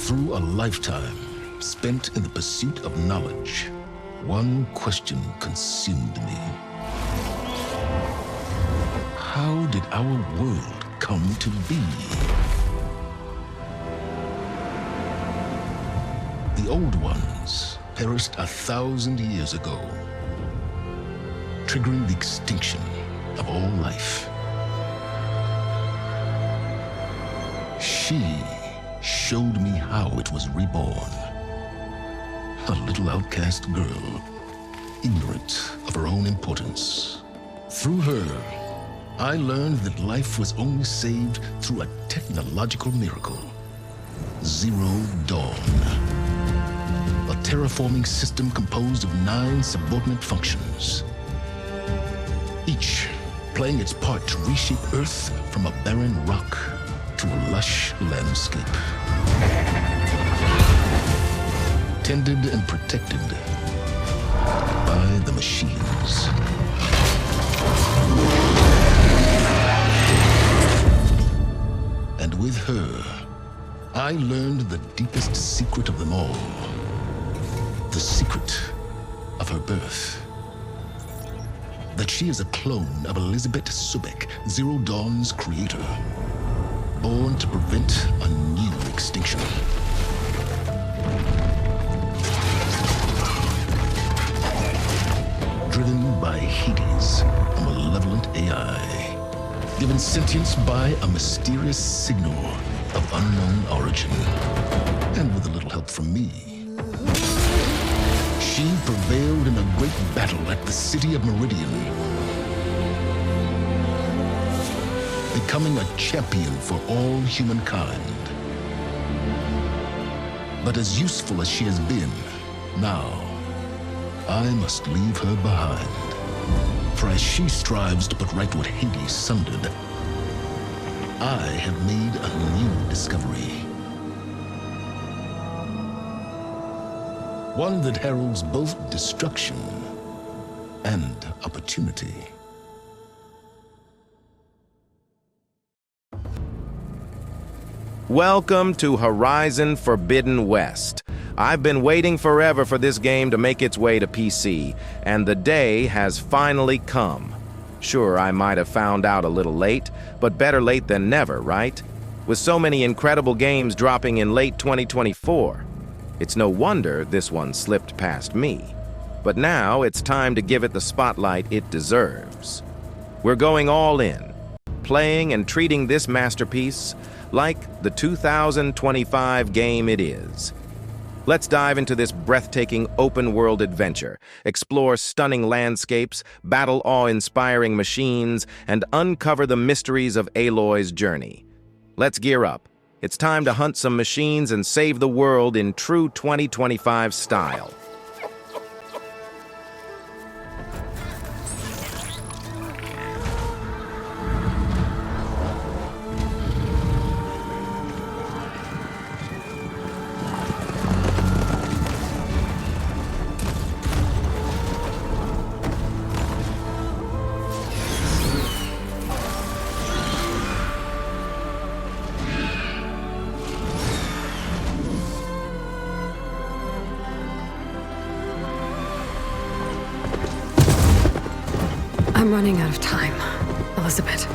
Through a lifetime spent in the pursuit of knowledge, one question consumed me. How did our world come to be? The old ones perished 1,000 years ago, triggering the extinction of all life. She showed me how it was reborn. A little outcast girl, ignorant of her own importance. Through her, I learned that life was only saved through a technological miracle. Zero Dawn. A terraforming system composed of 9 subordinate functions, each playing its part to reshape Earth from a barren rock to a lush landscape. Tended and protected by the machines. And with her, I learned the deepest secret of them all. The secret of her birth. That she is a clone of Elizabeth Subek, Zero Dawn's creator, born to prevent a new extinction. Driven by Hades, a malevolent AI, given sentience by a mysterious signal of unknown origin, and with a little help from me. She prevailed in a great battle at the city of Meridian, becoming a champion for all humankind. But as useful as she has been, now, I must leave her behind. For as she strives to put right what Hades sundered, I have made a new discovery. One that heralds both destruction and opportunity. Welcome to Horizon Forbidden West. I've been waiting forever for this game to make its way to PC, and the day has finally come. Sure, I might have found out a little late, but better late than never, right? With so many incredible games dropping in late 2024. It's no wonder this one slipped past me. But now it's time to give it the spotlight it deserves. We're going all in, playing and treating this masterpiece like the 2025 game it is. Let's dive into this breathtaking open-world adventure, explore stunning landscapes, battle awe-inspiring machines, and uncover the mysteries of Aloy's journey. Let's gear up. It's time to hunt some machines and save the world in true 2025 style. I'm running out of time, Elizabeth.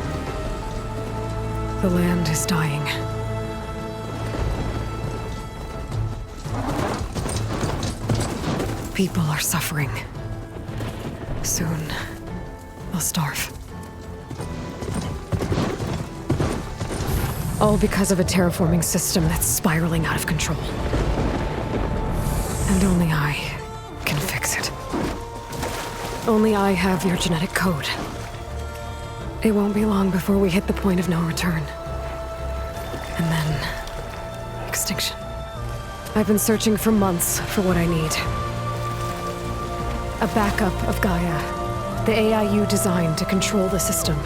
The land is dying. People are suffering. Soon, they'll starve. All because of a terraforming system that's spiraling out of control. And only I can fix it. Only I have your genetic code. It won't be long before we hit the point of no return. And then, extinction. I've been searching for months for what I need. A backup of Gaia, the AI you designed to control the system.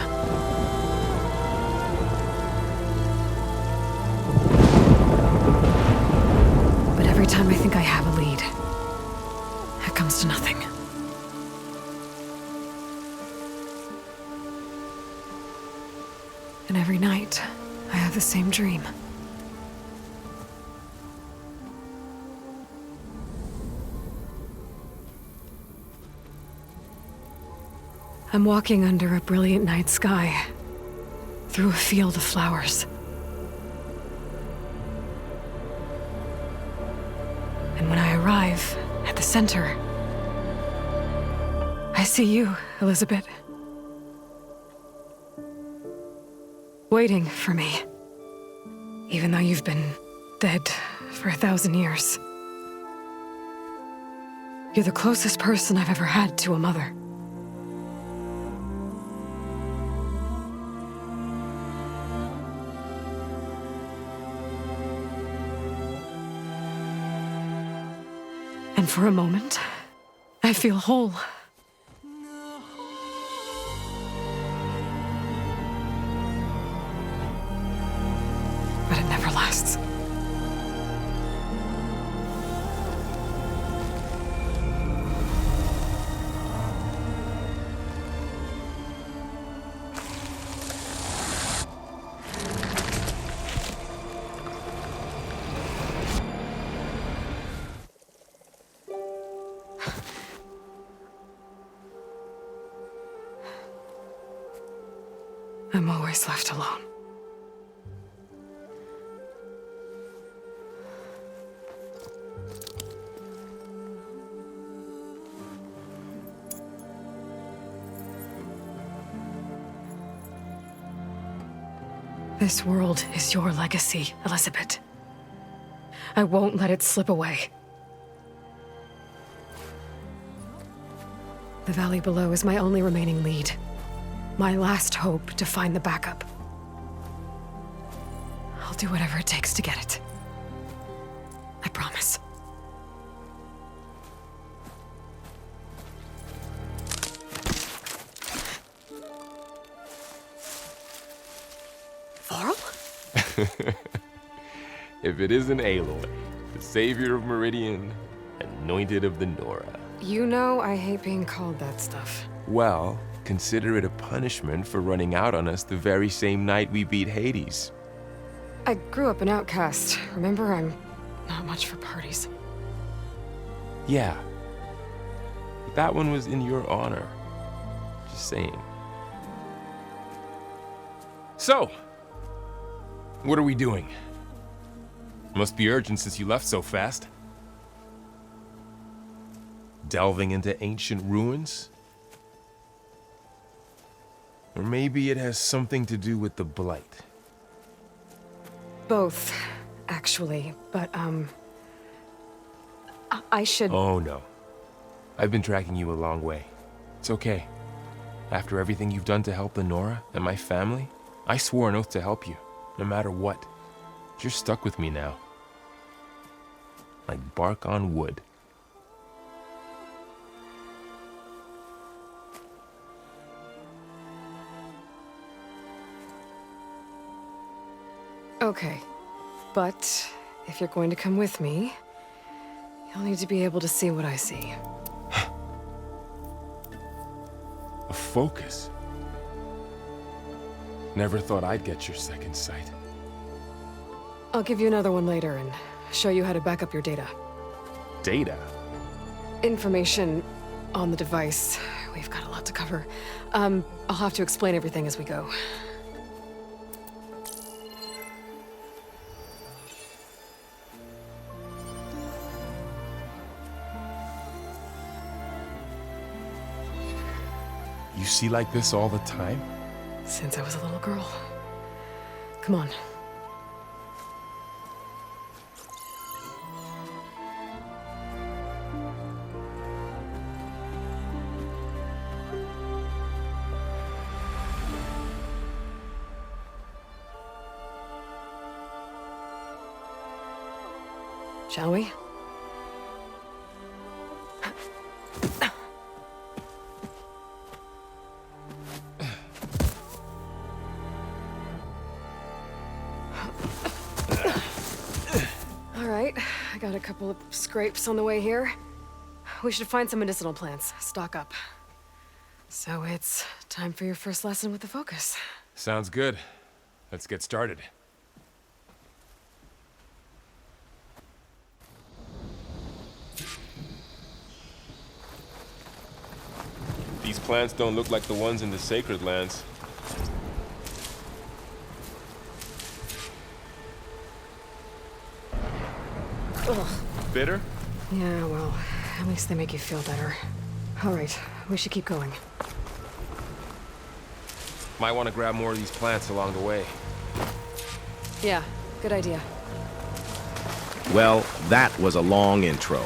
But every time I think I have a lead, it comes to nothing. And every night, I have the same dream. I'm walking under a brilliant night sky, through a field of flowers. And when I arrive at the center, I see you, Elizabeth. Waiting for me. Even though you've been dead for 1,000 years. You're the closest person I've ever had to a mother. And for a moment, I feel whole. But it never lasts. I'm always left alone. This world is your legacy, Elizabeth. I won't let it slip away. The valley below is my only remaining lead. My last hope to find the backup. I'll do whatever it takes to get it. I promise. Varl? If it isn't Aloy, the savior of Meridian, anointed of the Nora. You know I hate being called that stuff. Well, consider it a punishment for running out on us the very same night we beat Hades. I grew up an outcast. Remember, I'm not much for parties. Yeah. But that one was in your honor. Just saying. So, what are we doing? Must be urgent since you left so fast. Delving into ancient ruins? Or maybe it has something to do with the Blight. Both, actually, but, I should... Oh, no. I've been tracking you a long way. It's okay. After everything you've done to help the Nora and my family, I swore an oath to help you, no matter what. You're stuck with me now. Like bark on wood. Okay, but if you're going to come with me, you'll need to be able to see what I see. A focus? Never thought I'd get your second sight. I'll give you another one later and show you how to back up your data. Data? Information on the device. We've got a lot to cover. I'll have to explain everything as we go. You see like this all the time? Since I was a little girl. Come on. Shall we? All right, I got a couple of scrapes on the way here. We should find some medicinal plants, stock up. So it's time for your first lesson with the focus. Sounds good. Let's get started. These plants don't look like the ones in the sacred lands. Ugh. Bitter? Yeah, well, at least they make you feel better. All right, we should keep going. Might want to grab more of these plants along the way. Yeah, good idea. Well, that was a long intro.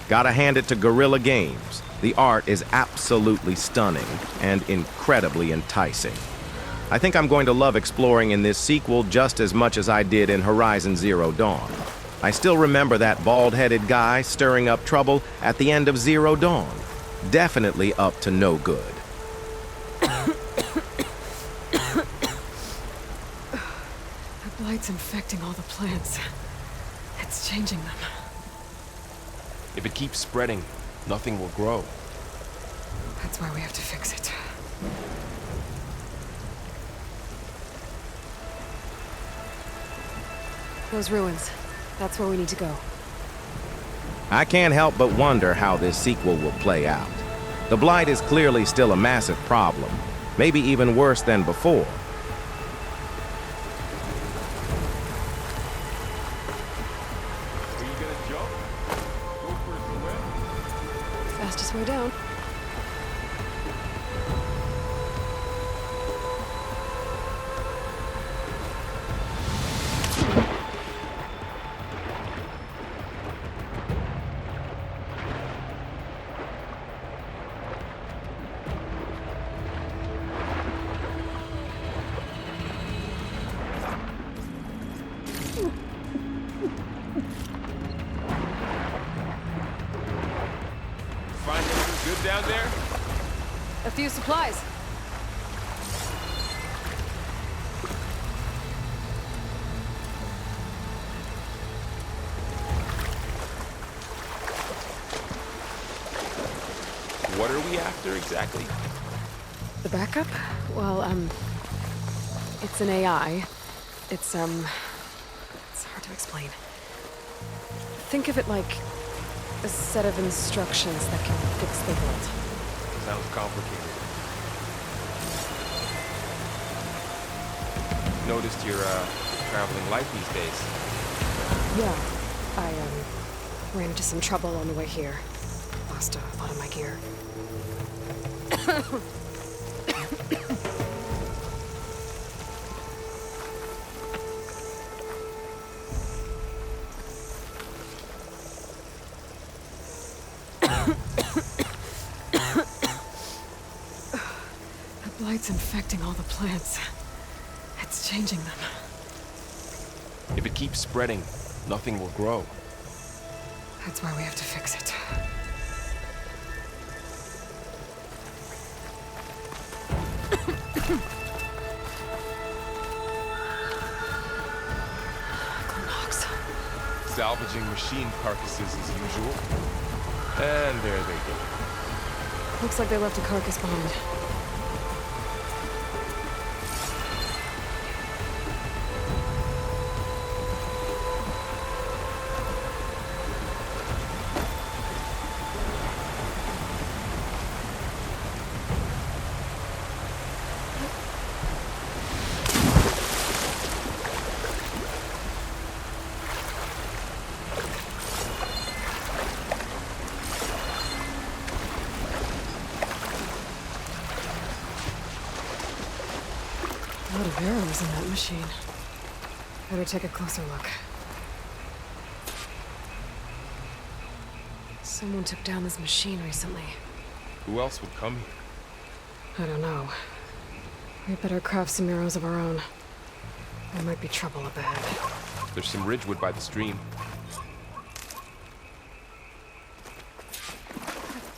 Gotta hand it to Guerrilla Games. The art is absolutely stunning and incredibly enticing. I think I'm going to love exploring in this sequel just as much as I did in Horizon Zero Dawn. I still remember that bald-headed guy stirring up trouble at the end of Zero Dawn. Definitely up to no good. The blight's infecting all the plants. It's changing them. If it keeps spreading, nothing will grow. That's why we have to fix it. Those ruins. That's where we need to go. I can't help but wonder how this sequel will play out. The blight is clearly still a massive problem, maybe even worse than before. Are you gonna jump? Go for a swim? Fastest way down. Find anything good down there? A few supplies. What are we after exactly? The backup? Well, it's an AI. It's hard to explain. Think of it like a set of instructions that can fix the world. Sounds complicated. Noticed you're traveling light these days. Yeah, I, ran into some trouble on the way here. Lost a lot of my gear. The blight's infecting all the plants. It's changing them. If it keeps spreading, nothing will grow. That's why we have to fix it. Knox. Salvaging machine carcasses as usual. And there they go. Looks like they left a carcass behind. A lot of arrows in that machine. Better take a closer look. Someone took down this machine recently. Who else would come here? I don't know. We better craft some arrows of our own. There might be trouble up ahead. There's some ridgewood by the stream.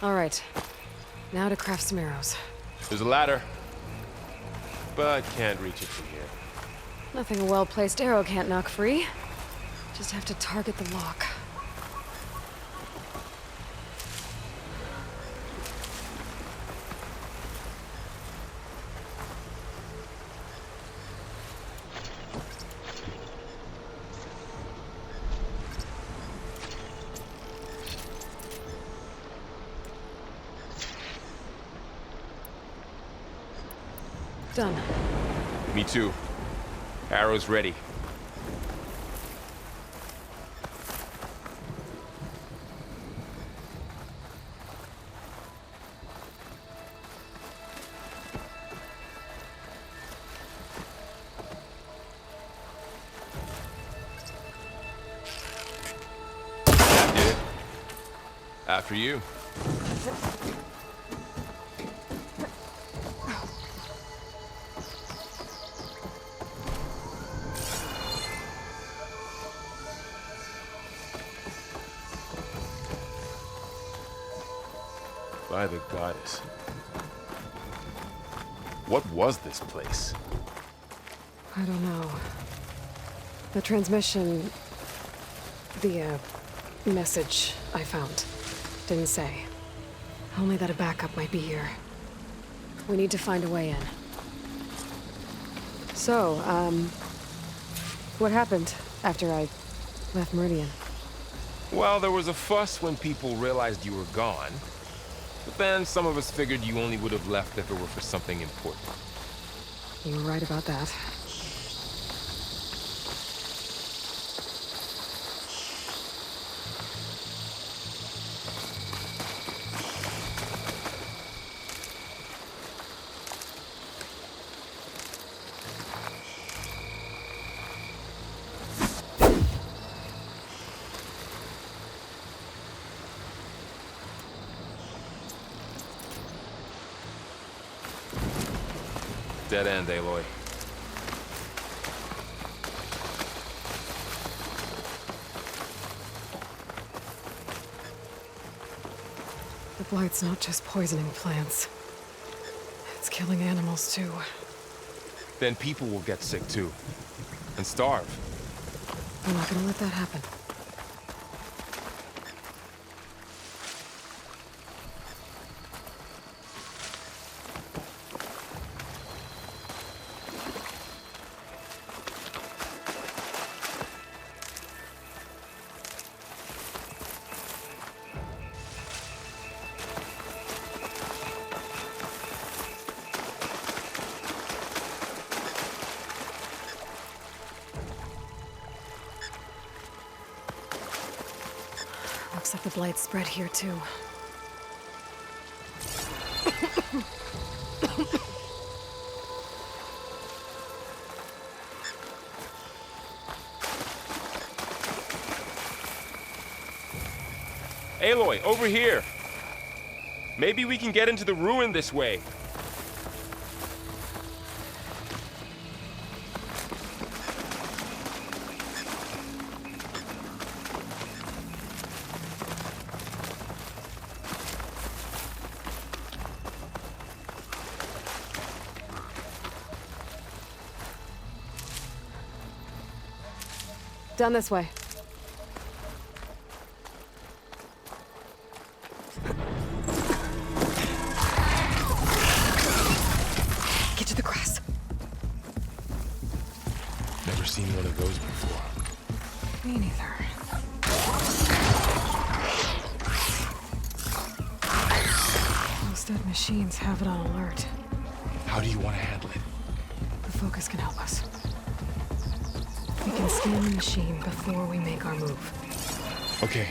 All right. Now to craft some arrows. There's a ladder, but can't reach it from here. Nothing a well-placed arrow can't knock free. Just have to target the lock. Done. Me too. Arrow's ready. That did it. After you. By the goddess. What was this place? I don't know. The transmission... The, message I found didn't say. Only that a backup might be here. We need to find a way in. So, what happened after I left Meridian? Well, there was a fuss when people realized you were gone. But then some of us figured you only would have left if it were for something important. You were right about that. Dead end, Aloy. The blight's not just poisoning plants. It's killing animals, too. Then people will get sick too. And starve. We're not gonna let that happen. Looks like the blight spread here, too. Aloy, over here! Maybe we can get into the ruin this way. Down this way. Get to the grass. Never seen one of those before. Me neither. Those dead machines have it on alert. How do you want to handle it? The focus can help us. We can scan the machine before we make our move. Okay.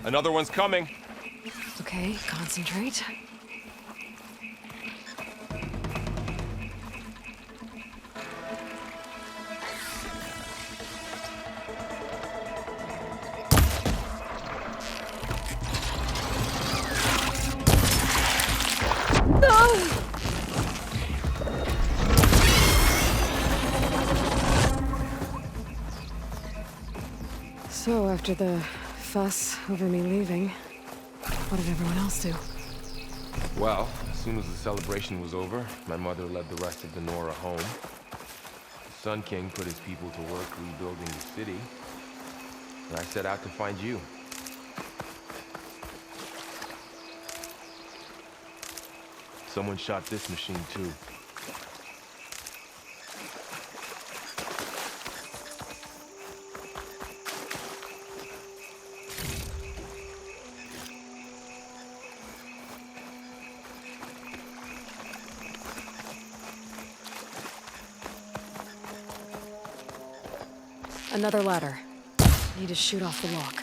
Another one's coming. Okay, concentrate. So, after the fuss over me leaving, what did everyone else do? Well, as soon as the celebration was over, my mother led the rest of the Nora home. The Sun King put his people to work rebuilding the city. And I set out to find you. Someone shot this machine too. Another ladder. Need to shoot off the lock.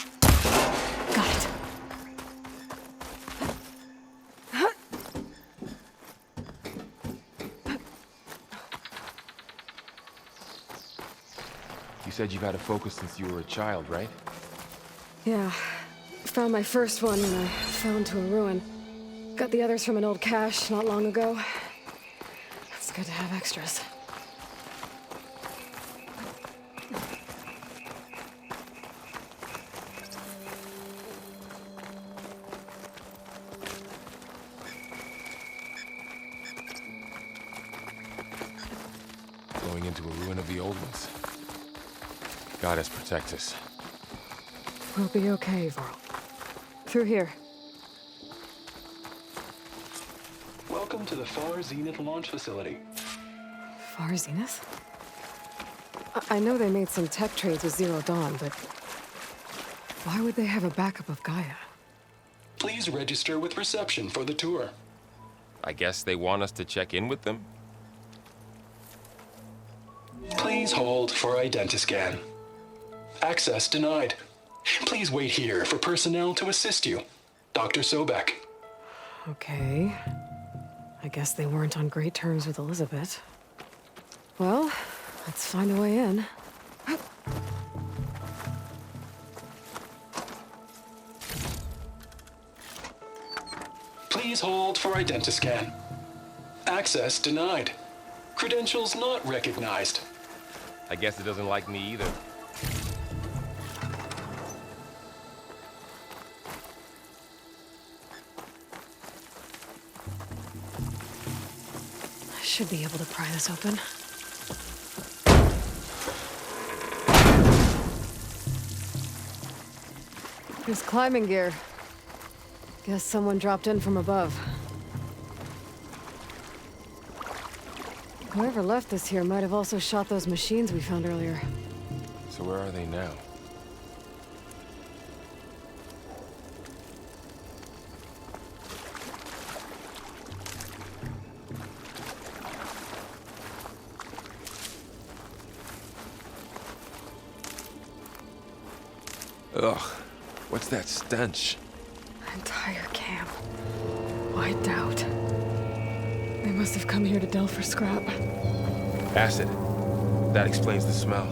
Got it. You said you've had a focus since you were a child, right? Yeah. Found my first one when I fell into a ruin. Got the others from an old cache not long ago. It's good to have extras. Going into a ruin of the old ones. Goddess protect us. We'll be okay, Varl. Through here. Welcome to the Far Zenith launch facility. Far Zenith? I know they made some tech trades with Zero Dawn, but why would they have a backup of Gaia? Please register with reception for the tour. I guess they want us to check in with them? Please hold for identiscan. Access denied. Please wait here for personnel to assist you. Dr. Sobek. Okay. I guess they weren't on great terms with Elizabeth. Well, let's find a way in. Please hold for identiscan. Access denied. Credentials not recognized. I guess it doesn't like me either. I should be able to pry this open. There's climbing gear. Guess someone dropped in from above. Whoever left this here might have also shot those machines we found earlier. So where are they now? Ugh, what's that stench? Entire camp. Wiped out. They must have come here to delve for scrap. Acid. That explains the smell.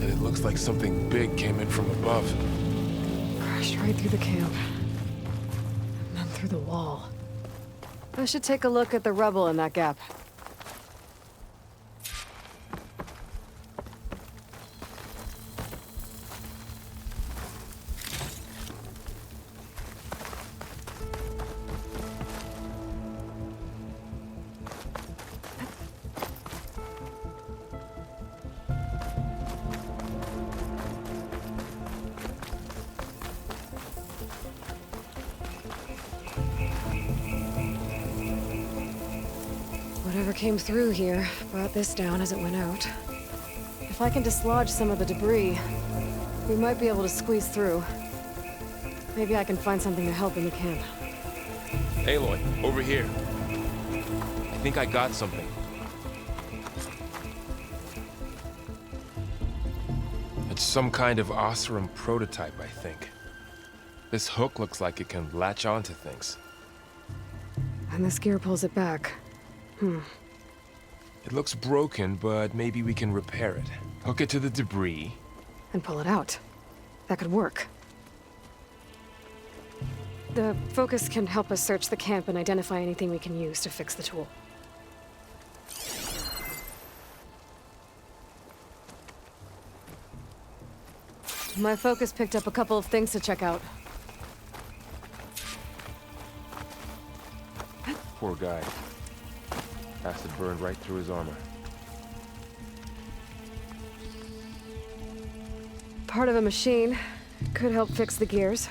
And it looks like something big came in from above. Crashed right through the camp. And then through the wall. I should take a look at the rubble in that gap. Whatever came through here brought this down as it went out. If I can dislodge some of the debris, we might be able to squeeze through. Maybe I can find something to help in the camp. Aloy, over here. I think I got something. It's some kind of Osram prototype, I think. This hook looks like it can latch onto things. And this gear pulls it back. It looks broken, but maybe we can repair it. Hook it to the debris. And pull it out. That could work. The focus can help us search the camp and identify anything we can use to fix the tool. My focus picked up a couple of things to check out. Poor guy. Acid burned right through his armor. part of a machine. Could help fix the gears.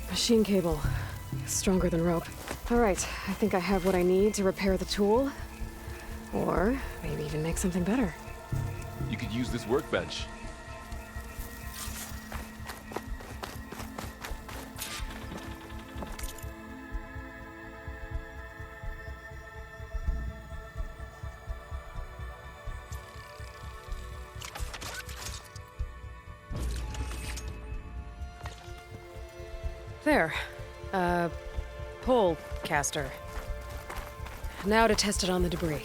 Machine cable. Stronger than rope. Alright, I think I have what I need to repair the tool. Or maybe even make something better. You could use this workbench. There. Pole caster. Now to test it on the debris.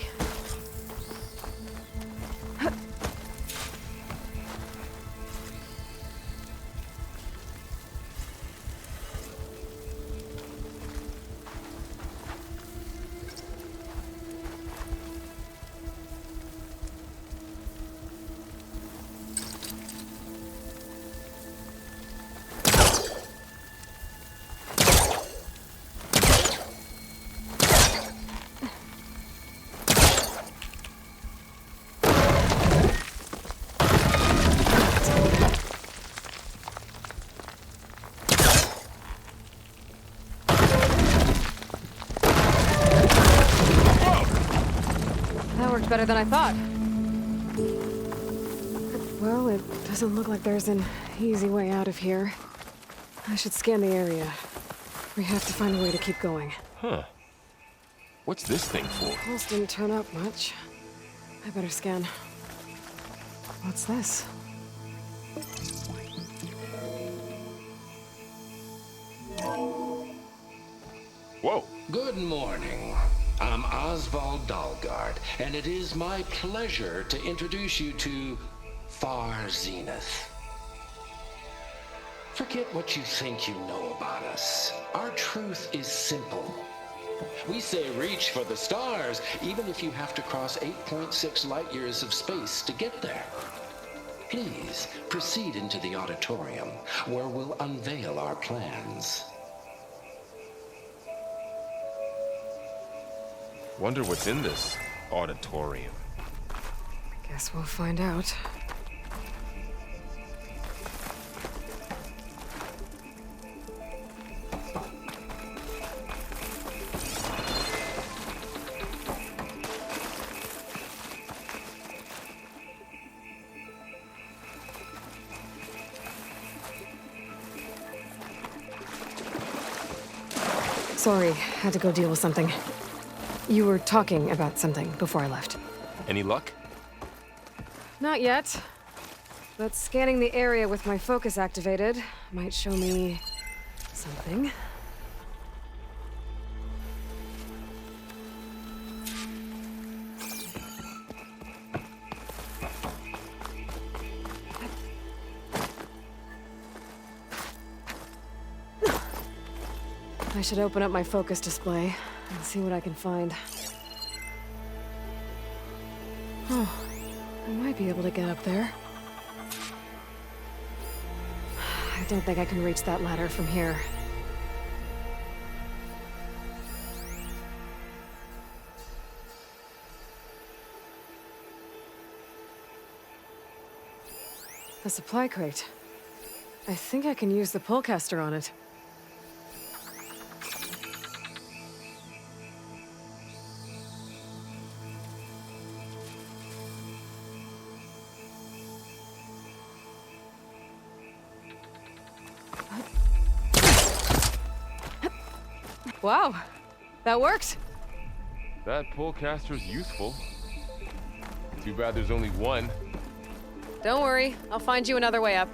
Better than I thought. Well, it doesn't look like there's an easy way out of here. I should scan the area. We have to find a way to keep going. Huh. What's this thing for? Pulse didn't turn up much. I better scan. What's this? Whoa. Good morning. I'm Oswald Dalgard, and it is my pleasure to introduce you to Far Zenith. Forget what you think you know about us. Our truth is simple. We say reach for the stars, even if you have to cross 8.6 light years of space to get there. Please proceed into the auditorium, where we'll unveil our plans. Wonder what's in this auditorium. Guess we'll find out. Sorry, had to go deal with something. You were talking about something before I left. Any luck? Not yet. But scanning the area with my focus activated might show me something. I should open up my focus display and see what I can find. Oh, I might be able to get up there. I don't think I can reach that ladder from here. A supply crate. I think I can use the pullcaster on it. Wow, that worked. That pullcaster's useful. Too bad there's only one. Don't worry, I'll find you another way up.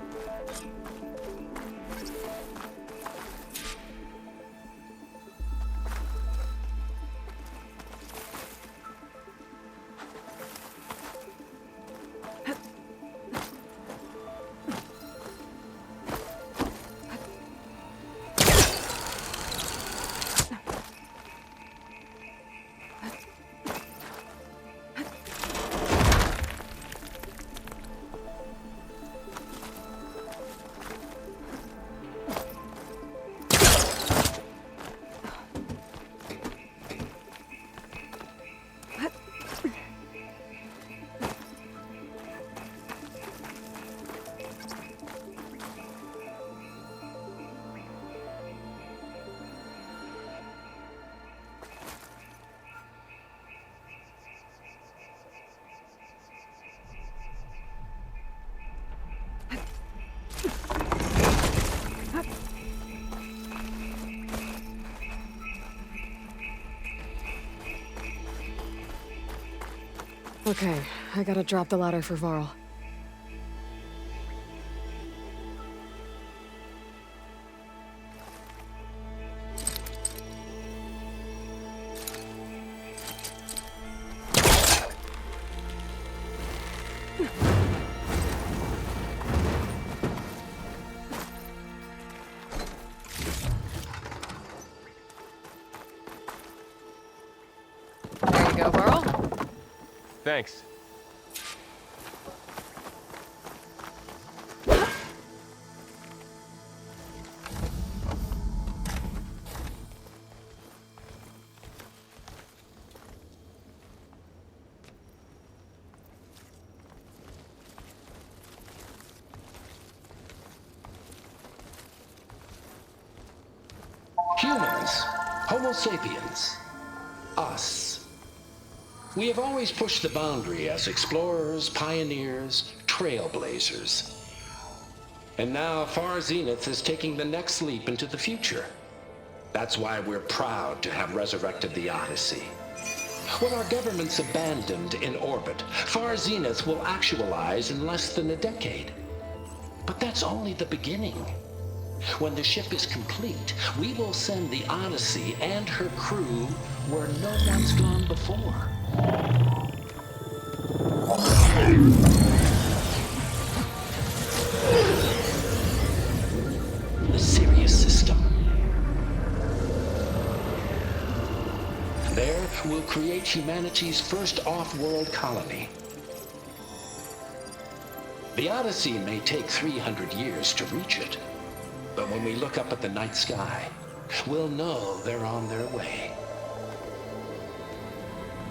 Okay, I gotta drop the ladder for Varl. There you go, Varl. Thanks. Humans, Homo sapiens, us. We have always pushed the boundary as explorers, pioneers, trailblazers. And now Far Zenith is taking the next leap into the future. That's why we're proud to have resurrected the Odyssey. What our governments abandoned in orbit, Far Zenith will actualize in less than a decade. But that's only the beginning. When the ship is complete, we will send the Odyssey and her crew where no one's gone before. The Sirius system. There, we'll create humanity's first off-world colony. The Odyssey may take 300 years to reach it, but when we look up at the night sky, we'll know they're on their way.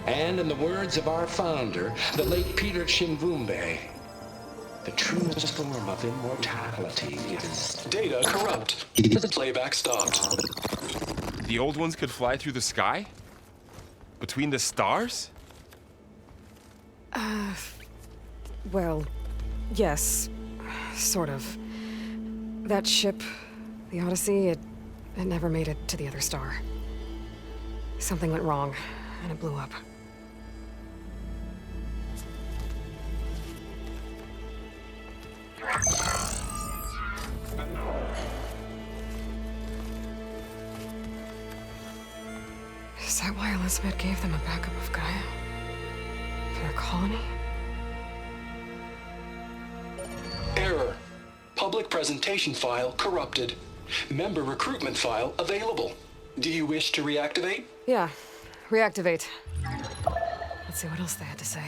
And in the words of our founder, the late Peter Chimvumbe, the truest form of immortality is... Data corrupt. Playback stopped. The old ones could fly through the sky? Between the stars? Well, yes. Sort of. That ship, the Odyssey, it never made it to the other star. Something went wrong, and it blew up. Is that why Elizabeth gave them a backup of Gaia? For their colony? Error. Public presentation file corrupted. Member recruitment file available. Do you wish to reactivate? Yeah, reactivate. Let's see what else they had to say.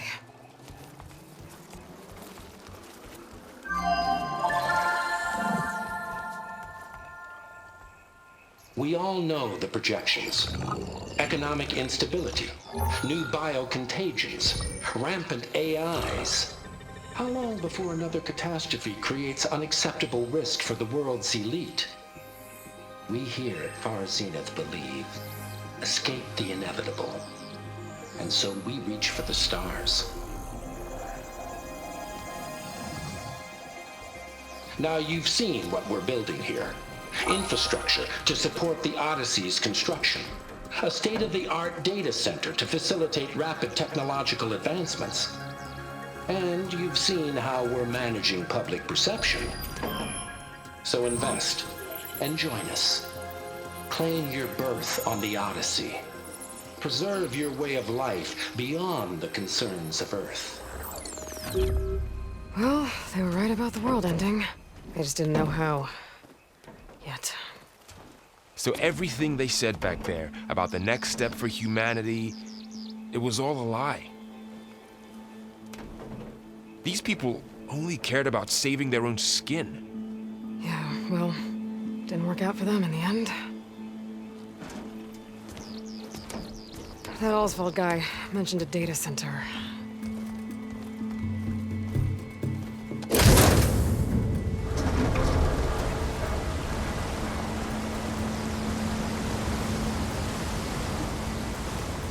We all know the projections. Economic instability, new biocontagions, rampant AIs. How long before another catastrophe creates unacceptable risk for the world's elite? We here at Far Zenith believe, escape the inevitable. And so we reach for the stars. Now you've seen what we're building here. Infrastructure to support the Odyssey's construction. A state-of-the-art data center to facilitate rapid technological advancements. And you've seen how we're managing public perception. So invest and join us. Claim your berth on the Odyssey. Preserve your way of life beyond the concerns of Earth. Well, they were right about the world ending. They just didn't know how. Yet. So everything they said back there about the next step for humanity, it was all a lie. These people only cared about saving their own skin. Yeah, well, didn't work out for them in the end. That Oswald guy mentioned a data center.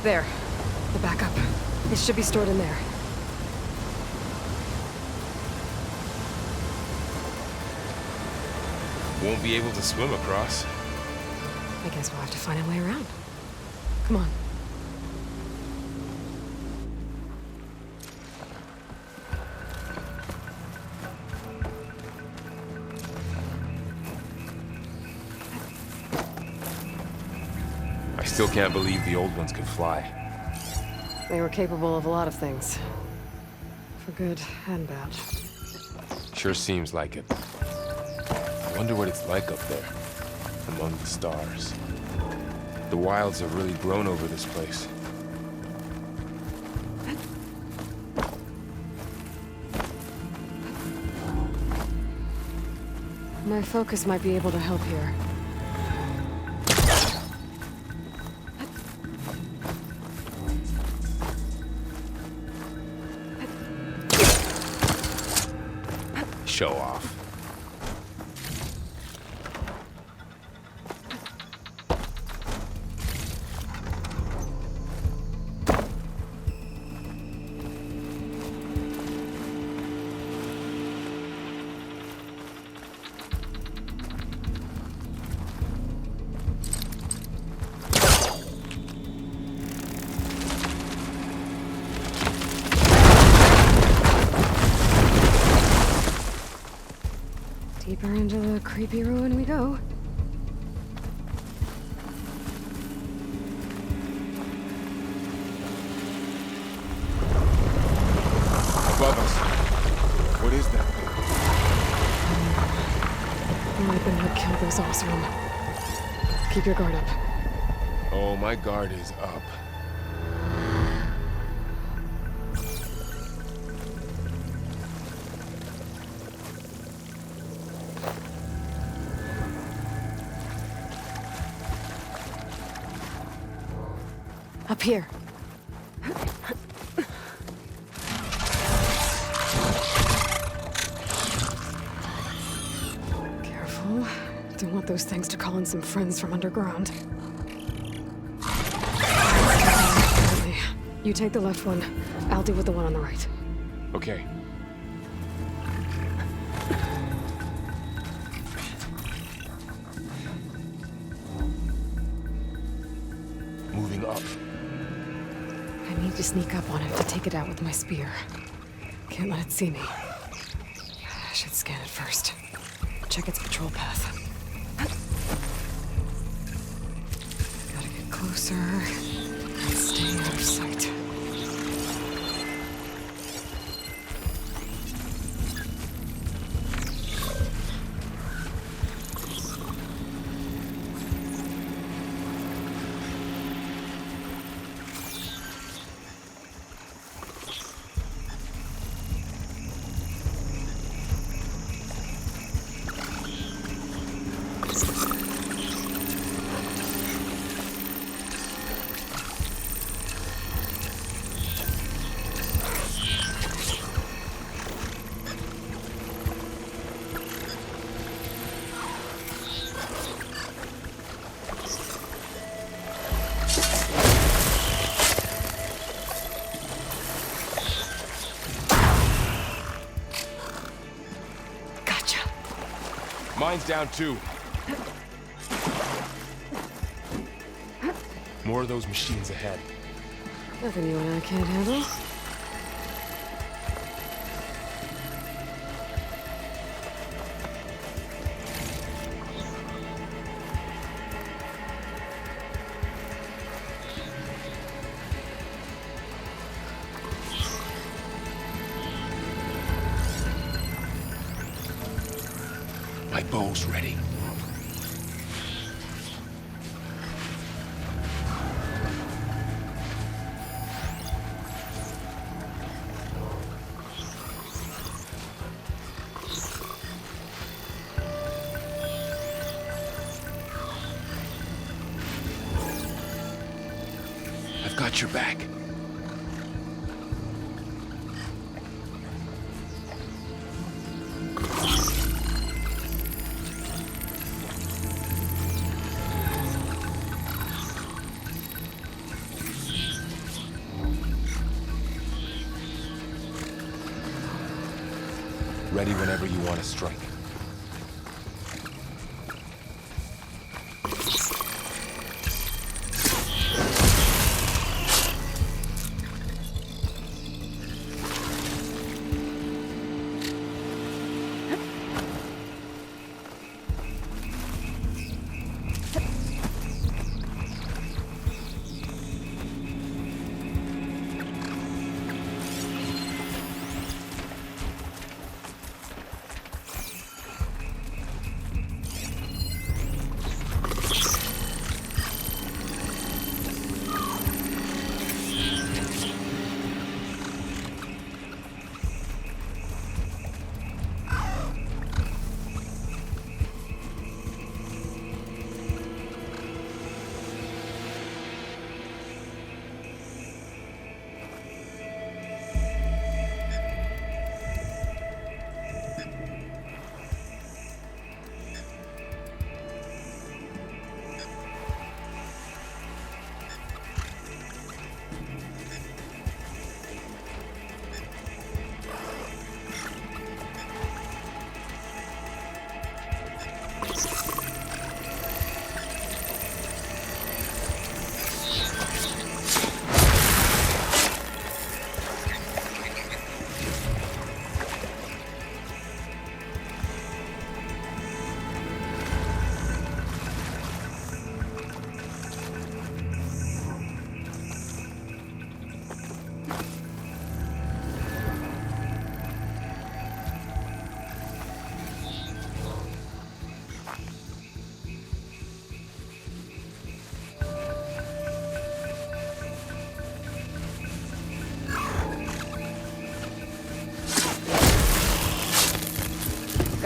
There. The backup. It should be stored in there. Won't be able to swim across. I guess we'll have to find a way around. Come on. I still can't believe the old ones could fly. They were capable of a lot of things. For good and bad. Sure seems like it. I wonder what it's like up there, among the stars. The wilds have really grown over this place. My focus might be able to help here. Show off. Deeper into the creepy ruin we go. Above us. What is that? The weapon that killed those Osram. Keep your guard up. Oh, my guard is up. Up here. Careful. Don't want those things to call in some friends from underground. You take the left one. I'll deal with the one on the right. Okay. Moving up. I need to sneak up on it to take it out with my spear. Can't let it see me. I should scan it first. Check its patrol path. Gotta get closer and stay out of sight. Mine's down too. More of those machines ahead. Nothing you and I can't handle. My bow's ready. I've got your back. Ready whenever you want to strike.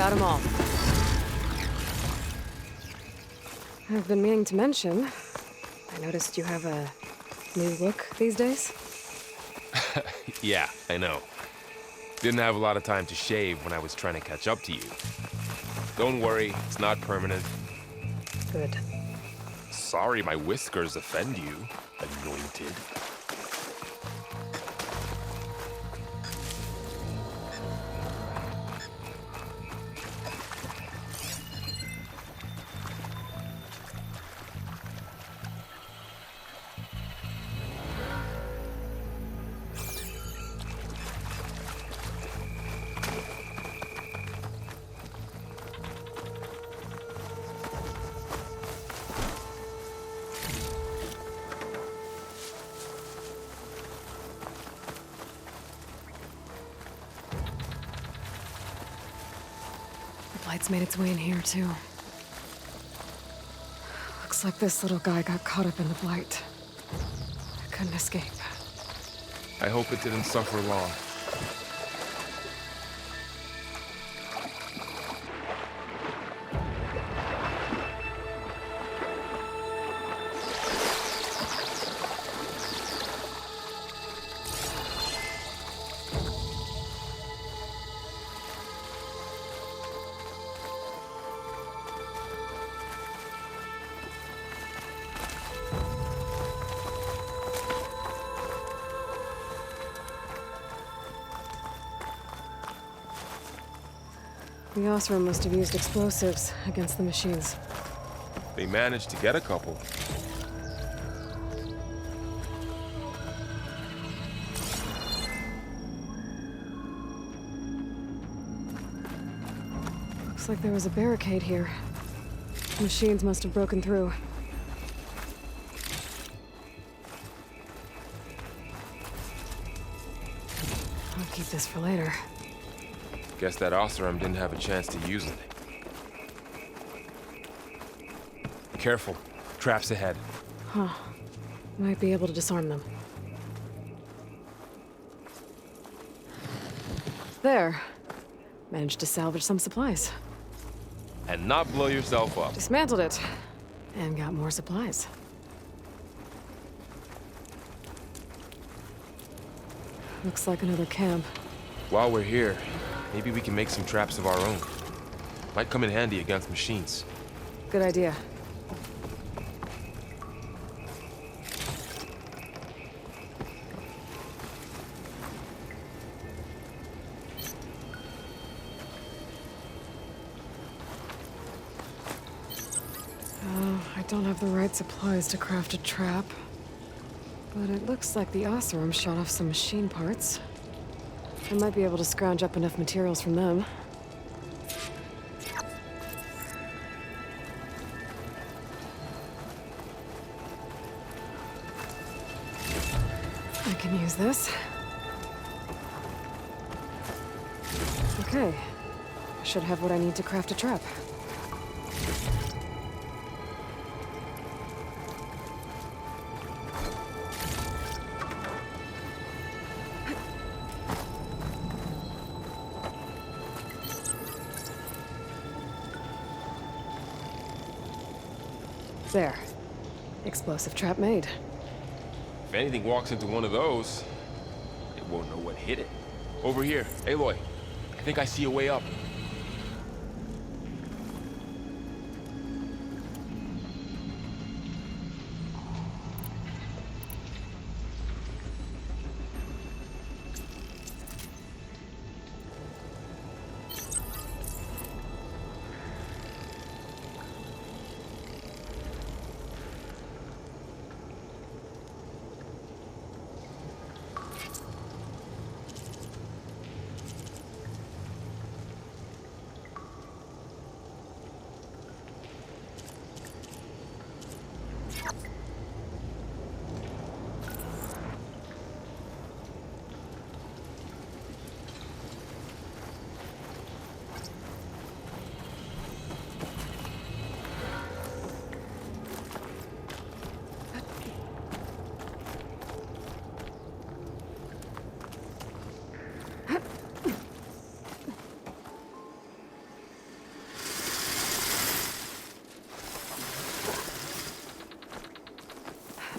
got them all. I've been meaning to mention, I noticed you have a new look these days. Yeah, I know. Didn't have a lot of time to shave when I was trying to catch up to you. Don't worry, it's not permanent. Good. Sorry my whiskers offend you, anointed. The light's made its way in here, too. Looks like this little guy got caught up in the blight. Couldn't escape. I hope it didn't suffer long. The Osram must have used explosives against the machines. They managed to get a couple. Looks like there was a barricade here. Machines must have broken through. I'll keep this for later. Guess that Osram didn't have a chance to use it. Careful. Traps ahead. Huh. Might be able to disarm them. There. Managed to salvage some supplies. And not blow yourself up. Dismantled it. And got more supplies. Looks like another camp. While we're here, maybe we can make some traps of our own. Might come in handy against machines. Good idea. Oh, I don't have the right supplies to craft a trap. But it looks like the Osram shot off some machine parts. I might be able to scrounge up enough materials from them. I can use this. Okay. I should have what I need to craft a trap. There. Explosive trap made. If anything walks into one of those, it won't know what hit it. Over here, Aloy. I think I see a way up.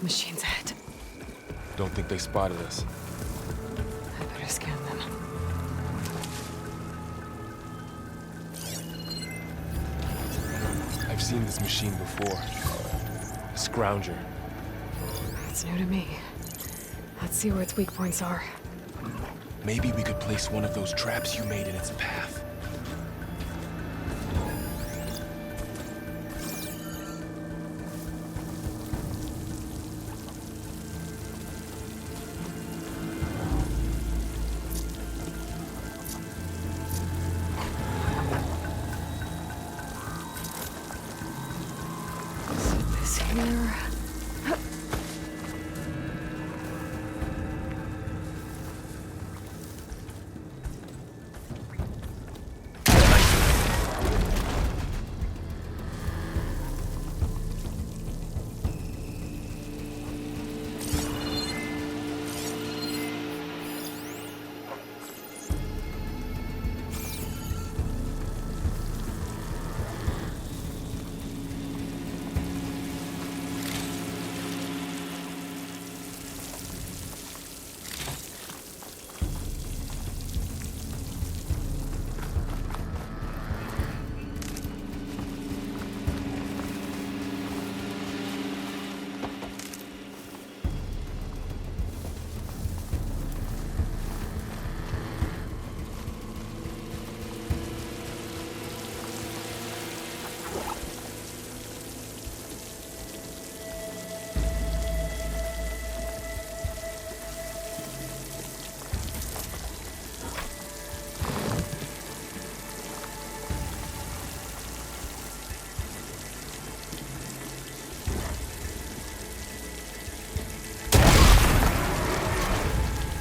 Machines ahead. Don't think they spotted us. I better scan them. I've seen this machine before. A scrounger. It's new to me. Let's see where its weak points are. Maybe we could place one of those traps you made in its path. Set this here.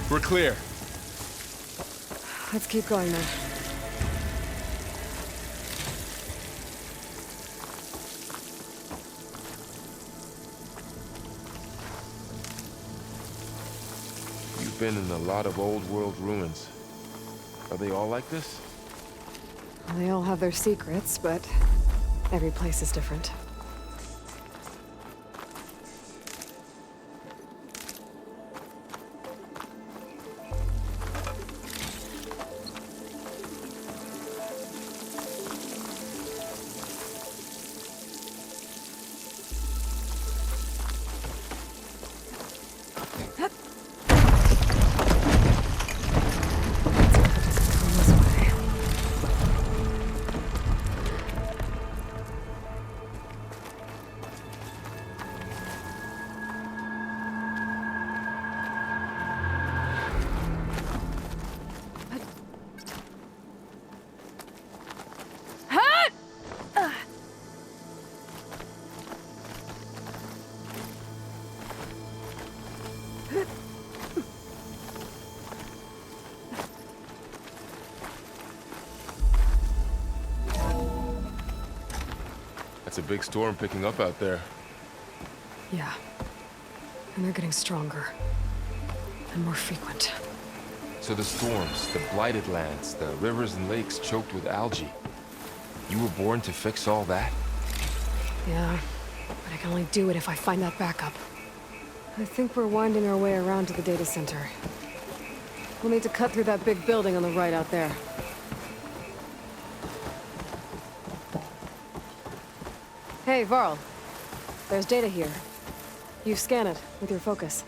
We're clear. Let's keep going then. You've been in a lot of old world ruins. Are they all like this? Well, they all have their secrets, but every place is different. It's a big storm picking up out there. Yeah. And they're getting stronger. And more frequent. So the storms, the blighted lands, the rivers and lakes choked with algae. You were born to fix all that? Yeah. But I can only do it if I find that backup. I think we're winding our way around to the data center. We'll need to cut through that big building on the right out there. Hey, Varl. There's data here. You scan it with your focus.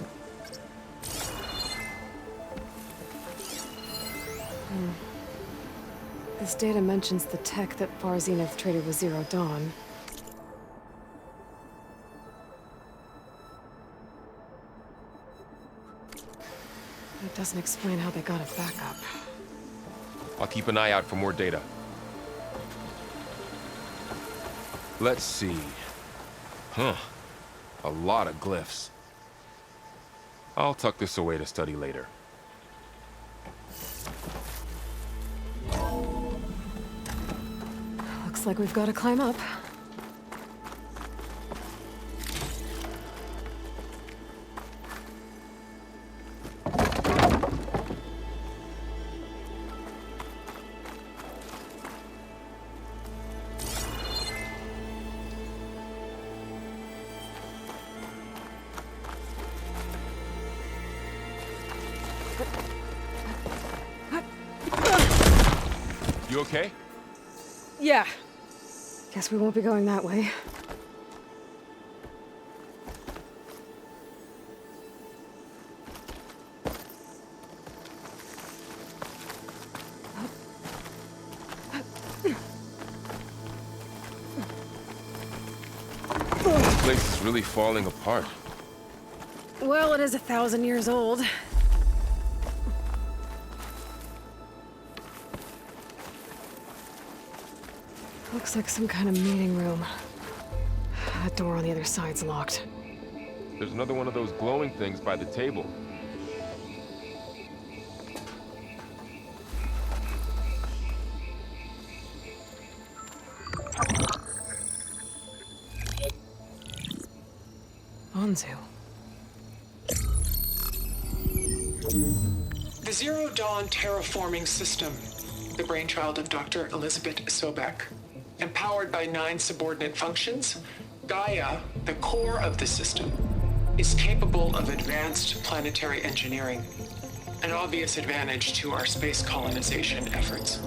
This data mentions the tech that Far Zenith traded with Zero Dawn. It doesn't explain how they got it back up. I'll keep an eye out for more data. Let's see. Huh. A lot of glyphs. I'll tuck this away to study later. Looks like we've got to climb up. You okay? Yeah. Guess we won't be going that way. This place is really falling apart. Well, it is 1,000 years old. Looks like some kind of meeting room. That door on the other side's locked. There's another one of those glowing things by the table. Anzu. The Zero Dawn terraforming system, the brainchild of Dr. Elizabeth Sobek. Empowered by 9 subordinate functions, Gaia, the core of the system, is capable of advanced planetary engineering, an obvious advantage to our space colonization efforts.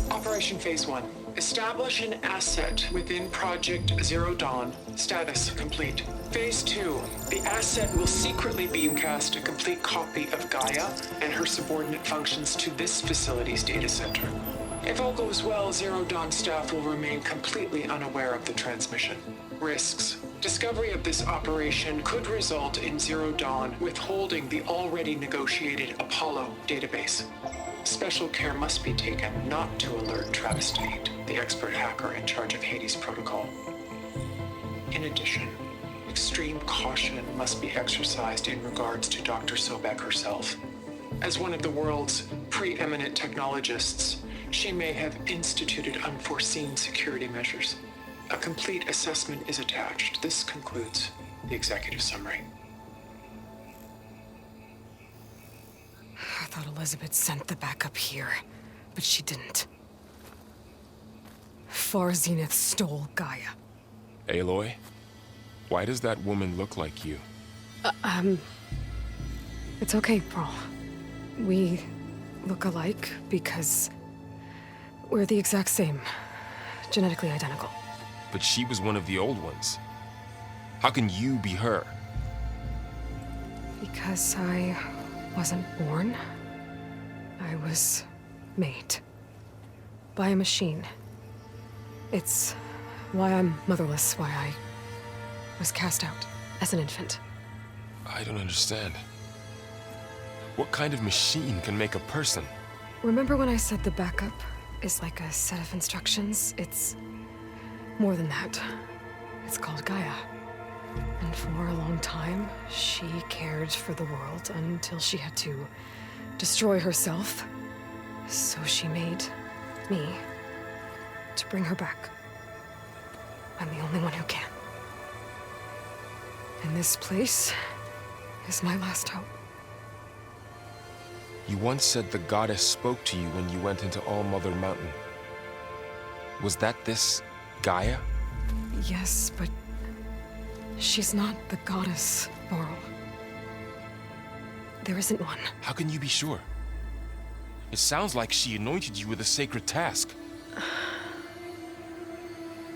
Operation Phase 1. Establish an asset within Project Zero Dawn. Status complete. Phase 2. The asset will secretly beamcast a complete copy of Gaia and her subordinate functions to this facility's data center. If all goes well, Zero Dawn staff will remain completely unaware of the transmission. Risks. Discovery of this operation could result in Zero Dawn withholding the already negotiated Apollo database. Special care must be taken not to alert Travis Tate, the expert hacker in charge of Hades Protocol. In addition, extreme caution must be exercised in regards to Dr. Sobek herself. As one of the world's preeminent technologists, she may have instituted unforeseen security measures. A complete assessment is attached. This concludes the executive summary. I thought Elizabeth sent the backup here, but she didn't. Far Zenith stole Gaia. Aloy? Why does that woman look like you? It's okay, Pearl. We look alike because we're the exact same. Genetically identical. But she was one of the old ones. How can you be her? Because I wasn't born. I was made. By a machine. It's why I'm motherless, why I was cast out as an infant. I don't understand. What kind of machine can make a person? Remember when I said the backup is like a set of instructions? It's more than that. It's called Gaia. And for a long time, she cared for the world until she had to destroy herself. So she made me to bring her back. I'm the only one who can. And this place is my last hope. You once said the goddess spoke to you when you went into All-Mother Mountain. Was that this Gaia? Yes, but she's not the goddess, Laurel. There isn't one. How can you be sure? It sounds like she anointed you with a sacred task.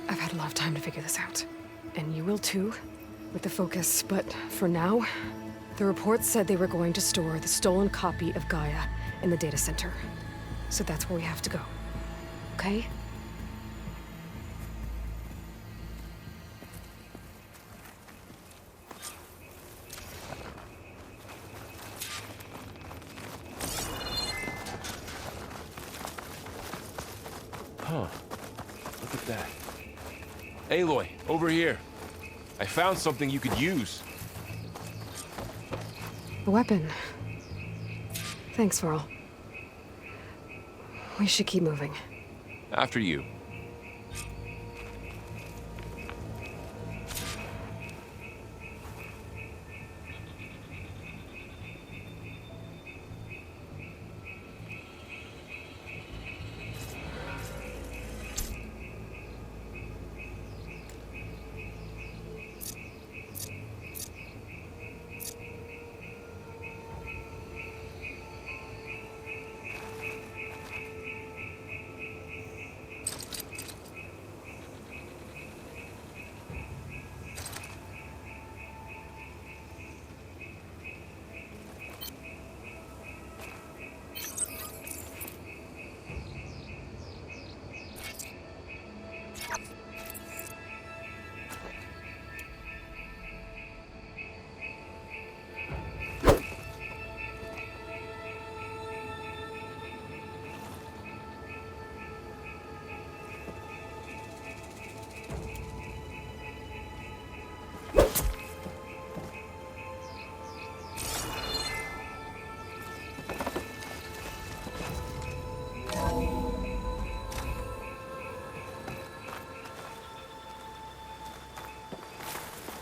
I've had a lot of time to figure this out. And you will too, with the focus. But for now, the reports said they were going to store the stolen copy of Gaia in the data center. So that's where we have to go. Okay? Huh. Look at that. Aloy, over here. I found something you could use. A weapon. Thanks, Varl. We should keep moving. After you.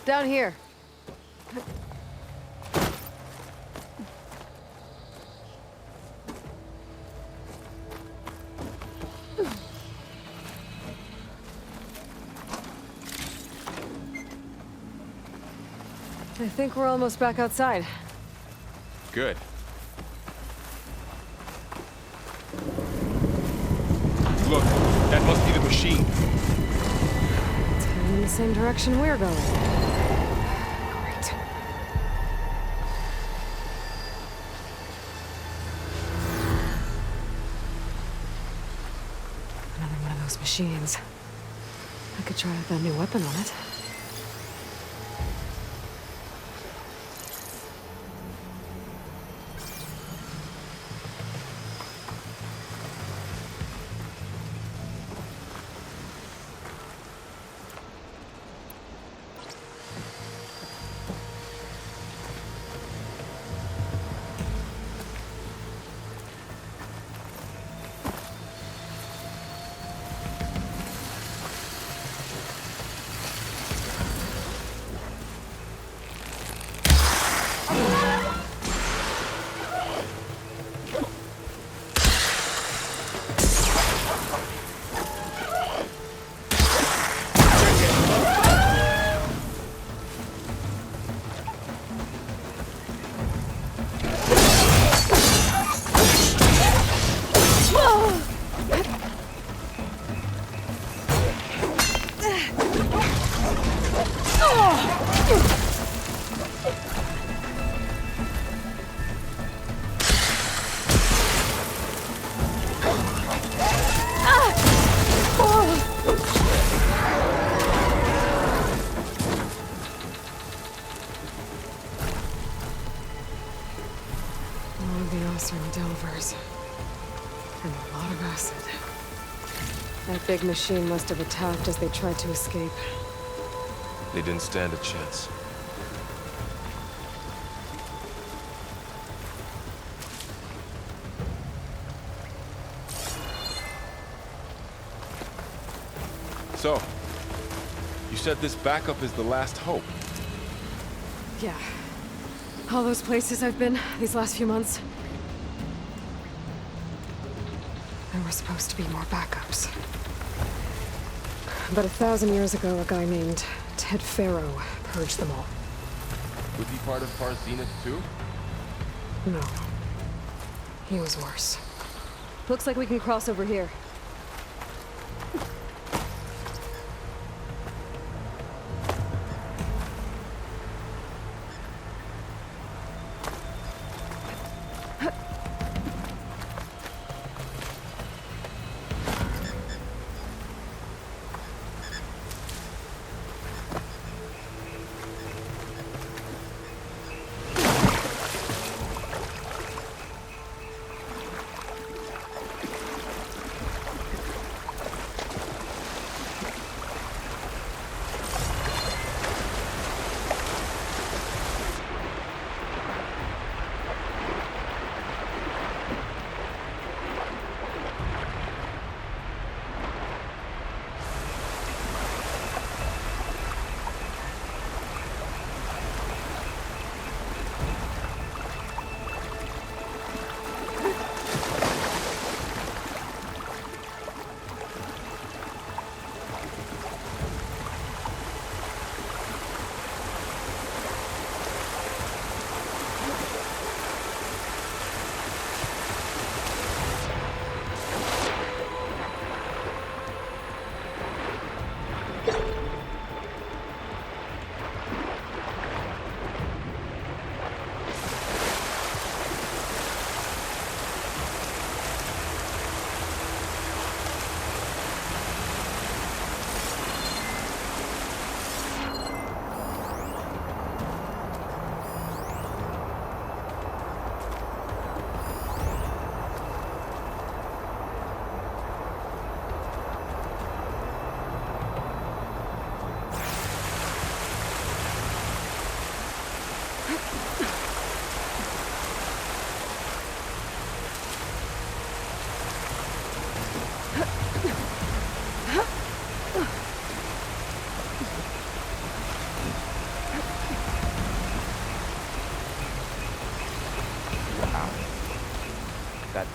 Down here. I think we're almost back outside. Good. Look, that must be the machine. It's heading in the same direction we're going. Great. Another one of those machines. I could try out that new weapon on it. Delvers. And a lot of acid. That big machine must have attacked as they tried to escape. They didn't stand a chance. So, you said this backup is the last hope. Yeah. All those places I've been these last few months. There were supposed to be more backups. But 1,000 years ago, a guy named Ted Faro purged them all. Was he part of Far Zenith too? No. He was worse. Looks like we can cross over here.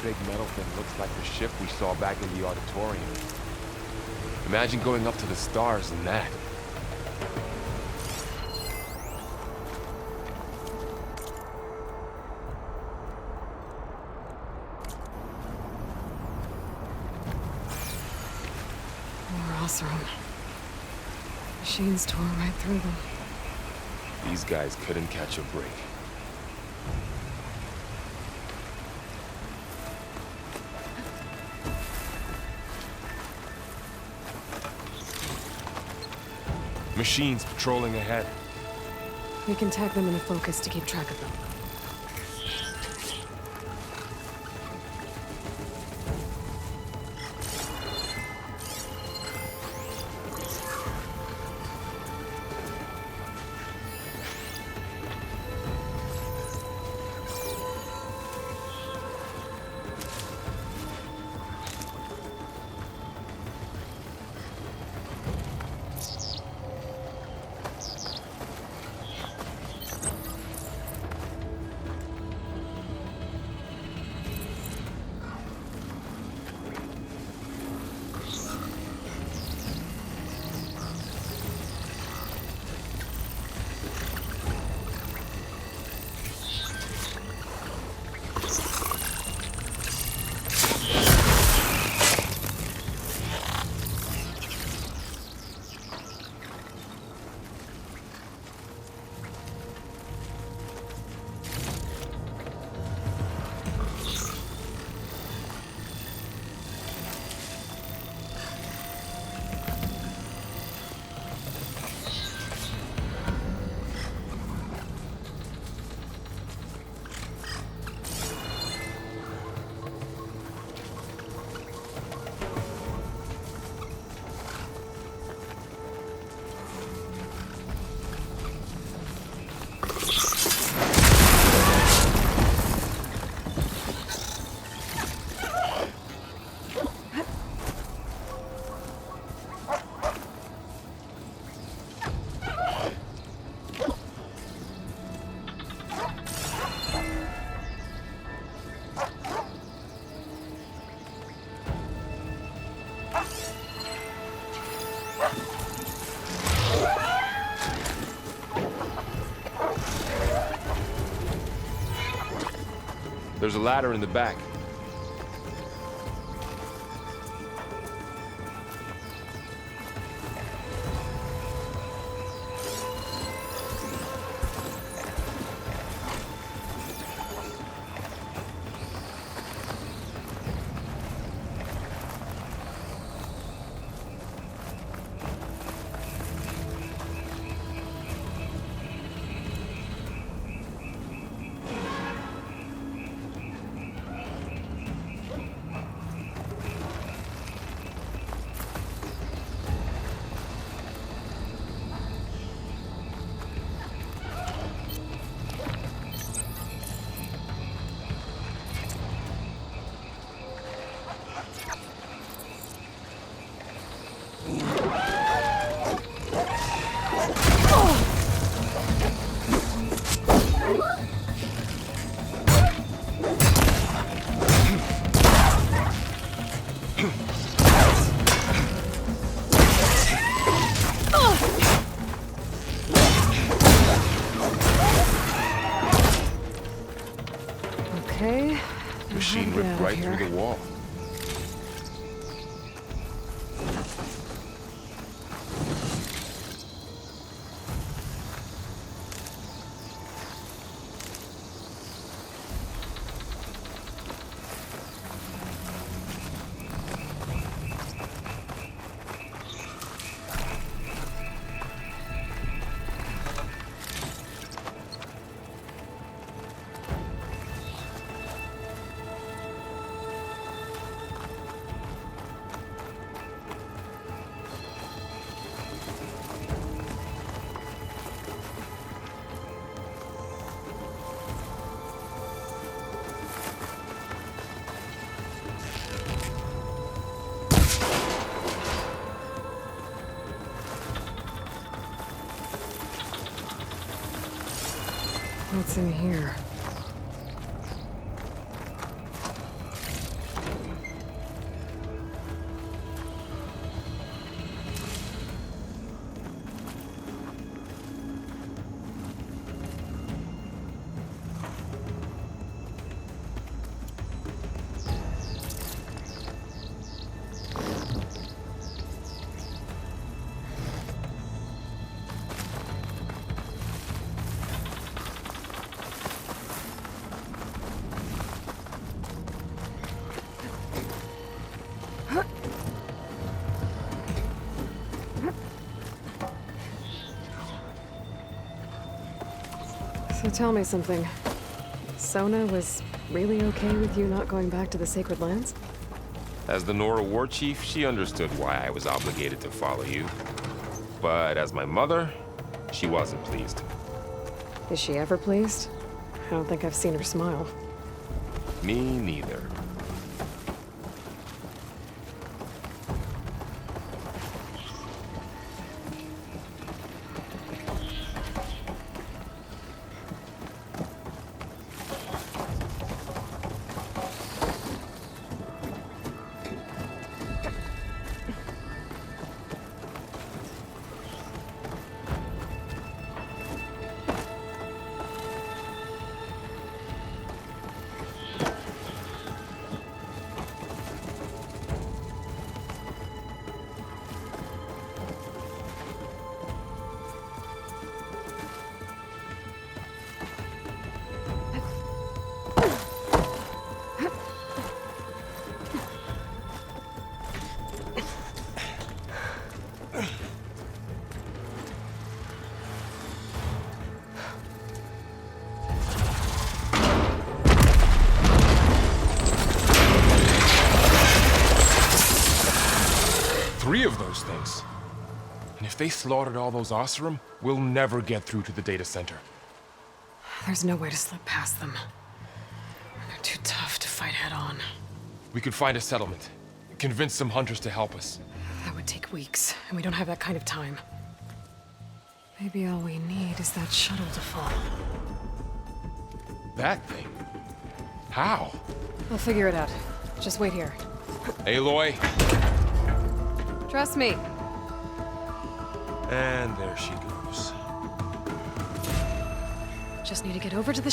big metal thing looks like the ship we saw back in the auditorium. Imagine going up to the stars in that. Room. Machines tore right through them. These guys couldn't catch a break. Machines patrolling ahead. We can tag them in a focus to keep track of them. There's a ladder in the back. Okay. Machine ripped right through the wall. What's in here? So tell me something. Sona was really okay with you not going back to the Sacred Lands? As the Nora war chief, she understood why I was obligated to follow you. But as my mother, she wasn't pleased. Is she ever pleased? I don't think I've seen her smile. Me neither. Three of those things. And if they slaughtered all those Oseram, we'll never get through to the data center. There's no way to slip past them. They're too tough to fight head on. We could find a settlement. Convince some hunters to help us. That would take weeks, and we don't have that kind of time. Maybe all we need is that shuttle to fall. That thing? How? I'll figure it out. Just wait here. Aloy. Trust me. And there she goes. Just need to get over to the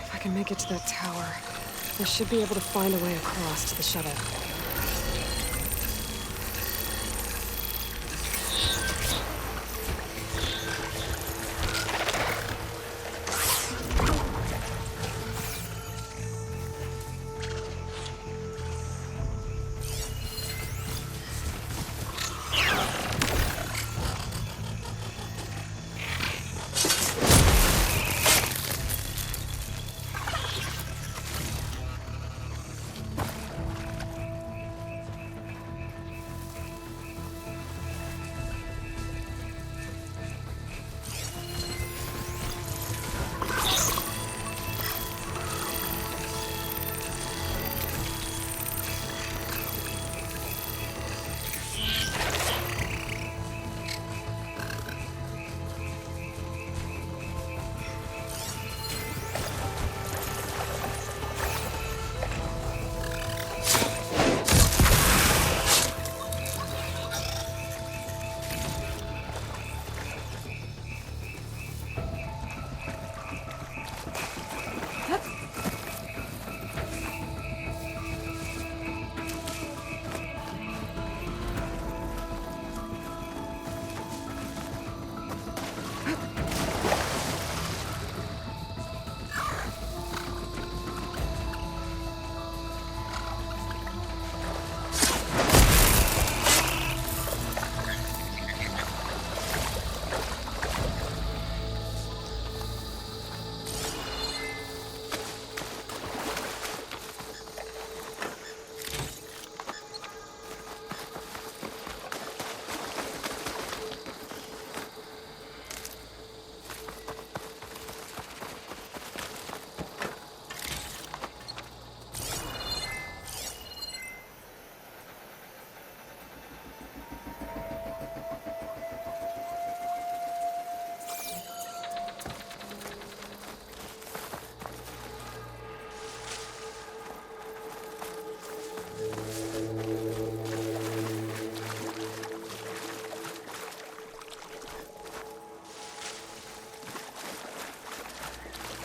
If I can make it to that tower, I should be able to find a way across to the shuttle.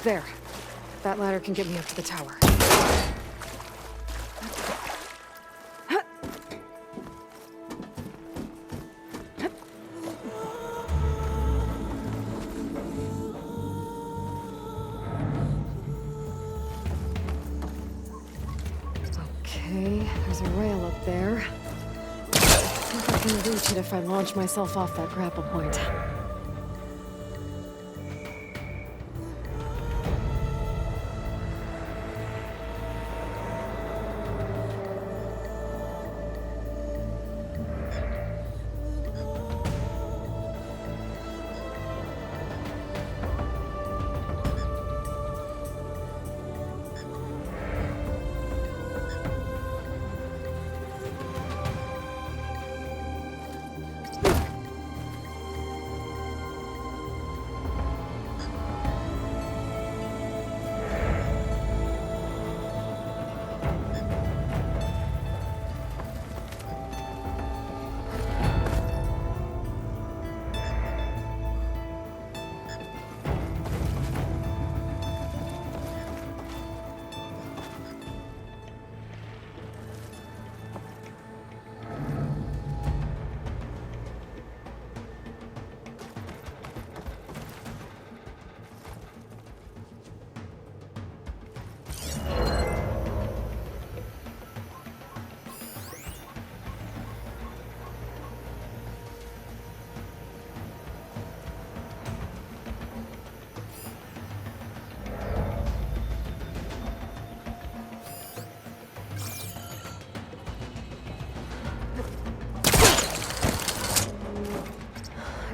There. That ladder can get me up to the tower. Okay, there's a rail up there. I think I can reach it if I launch myself off that grapple point.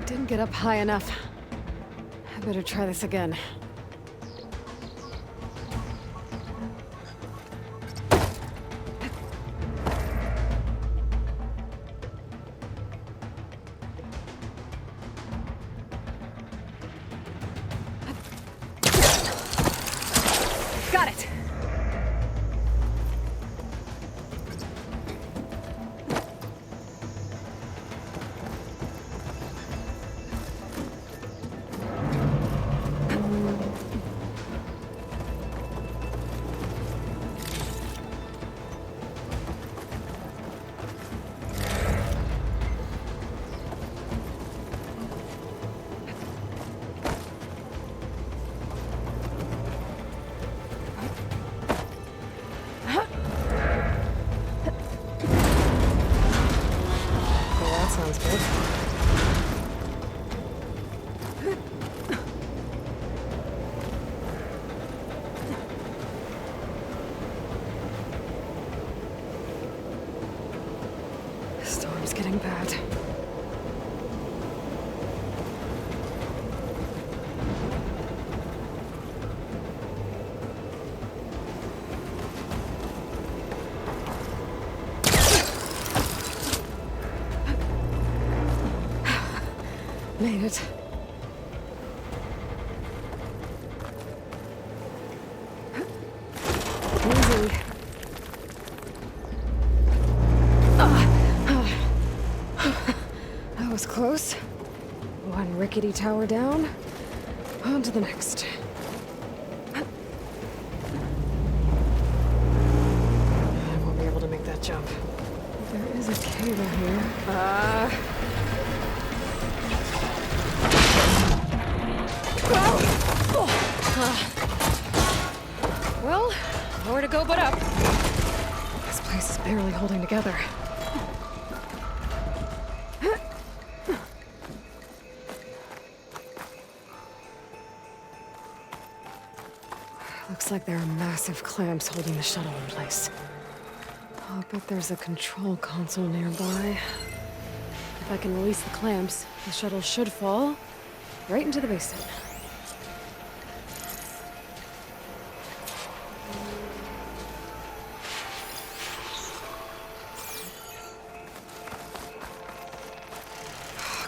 Didn't get up high enough. I better try this again. Got it! Sounds good. The storm's getting bad. Made it. Easy. That was close. One rickety tower down. On to the next. I won't be able to make that jump. There is a cable here. Well, nowhere to go but up. This place is barely holding together. Looks like there are massive clamps holding the shuttle in place. I'll bet there's a control console nearby. If I can release the clamps, the shuttle should fall right into the basin.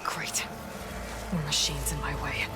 Great. More machines in my way.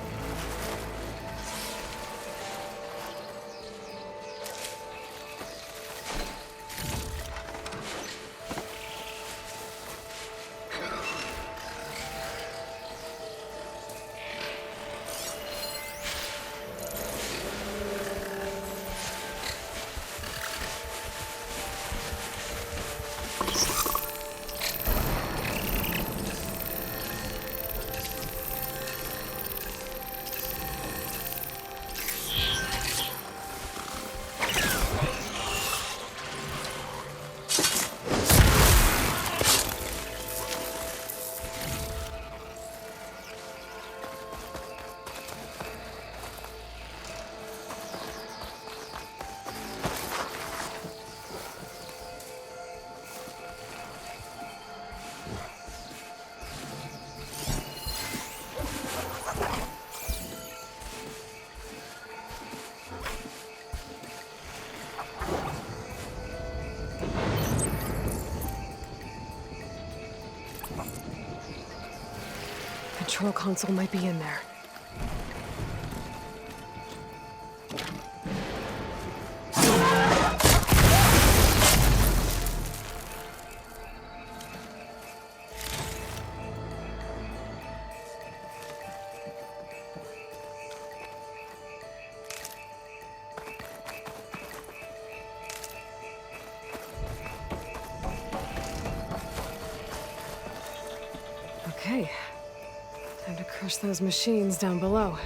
control console might be in there. Okay. Time to crush those machines down below.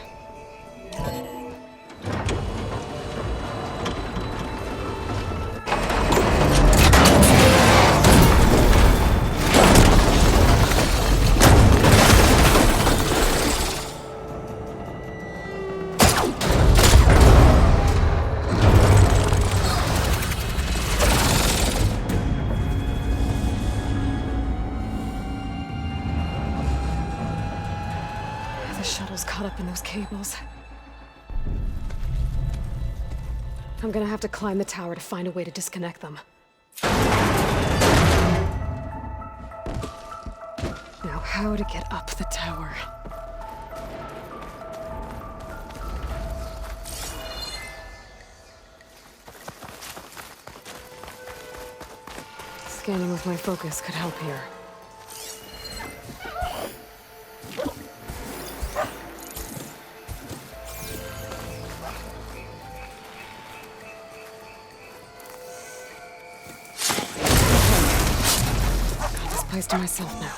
The shuttle's caught up in those cables. I'm gonna have to climb the tower to find a way to disconnect them. Now, how to get up the tower? Scanning with my focus could help here. Got this place to myself now.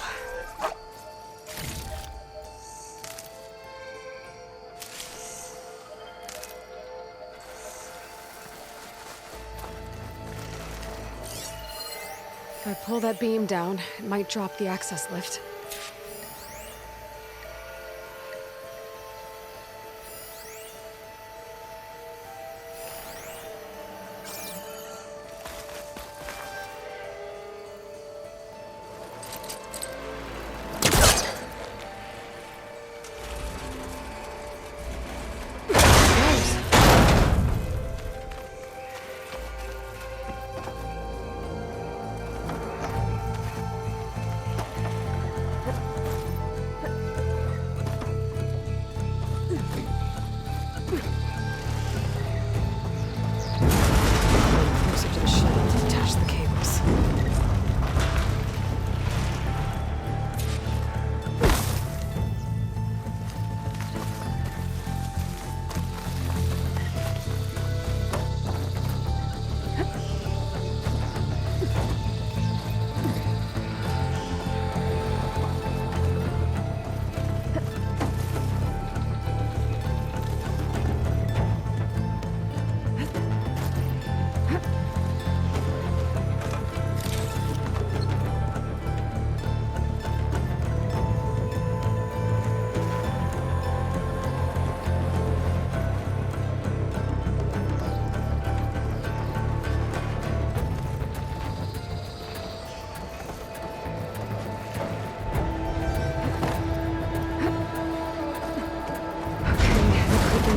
If I pull that beam down, it might drop the access lift. Closer to the shuttle to detach the cables.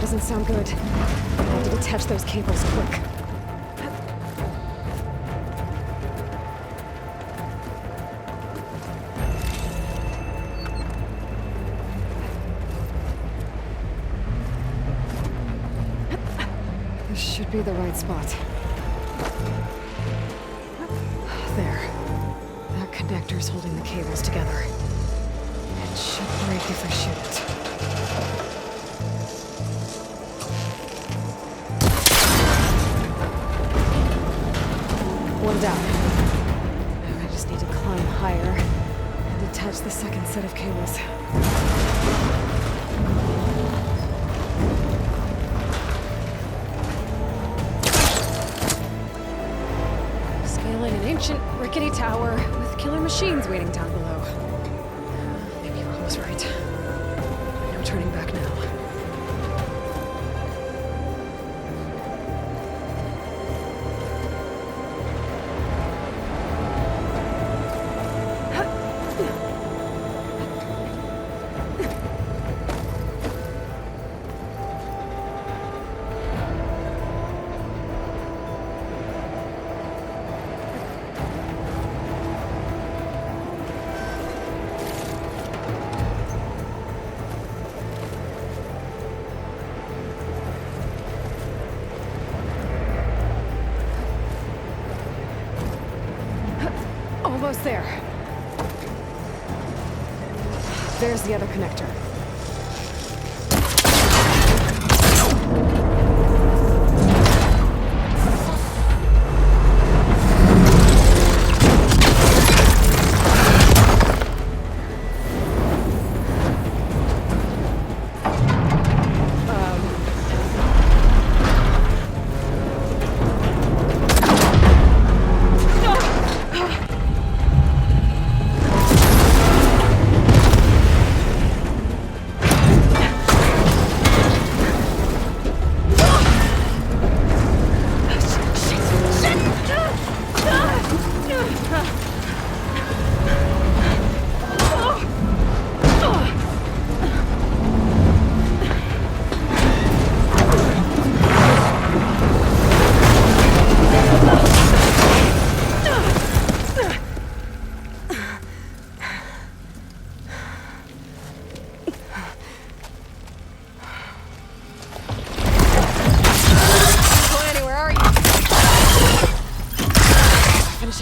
Doesn't sound good. I have to detach those cables quick. This should be the right spot. There. That connector's holding the cables together. It should break if I shoot it. One down. Now I just need to climb higher and detach the second set of cables. Scaling an ancient, rickety tower with killer machines waiting down below. Maybe Ron was right. No turning back now. Almost there. There's the other connector.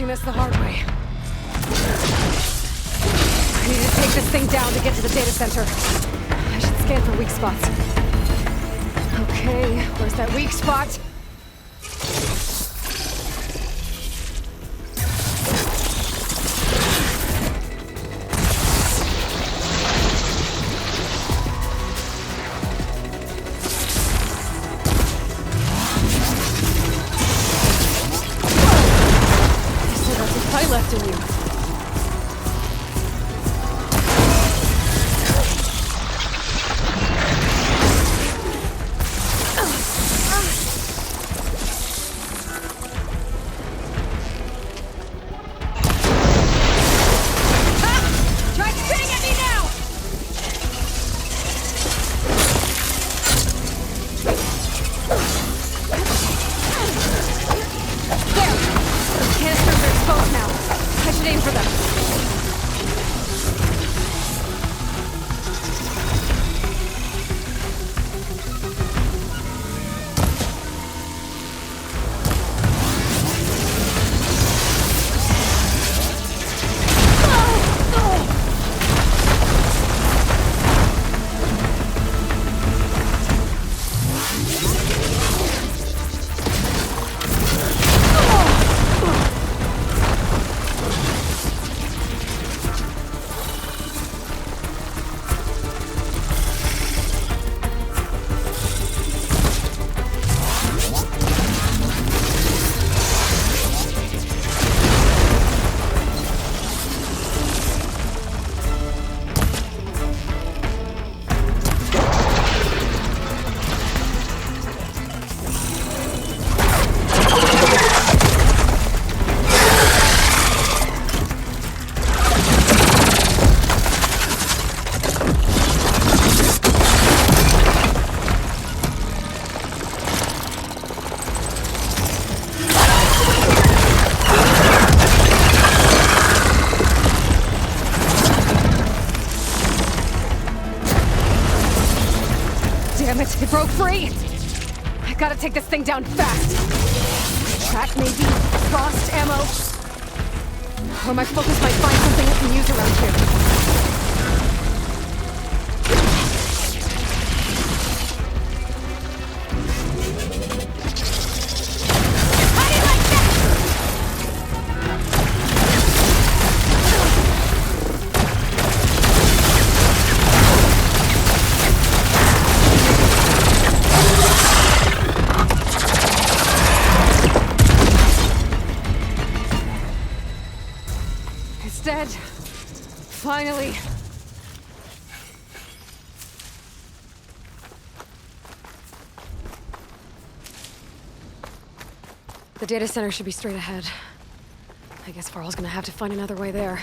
This the hard way. I need to take this thing down to get to the data center. I should scan for weak spots. Okay, where's that weak spot? Left in you. Try spitting at me now! There! Those canisters are exposed now. I should aim for them. Damn it, it broke free! I gotta take this thing down fast. Track maybe? Frost ammo? Or my focus might find something I can use around here. Dead. Finally. The data center should be straight ahead. I guess Varl's gonna have to find another way there.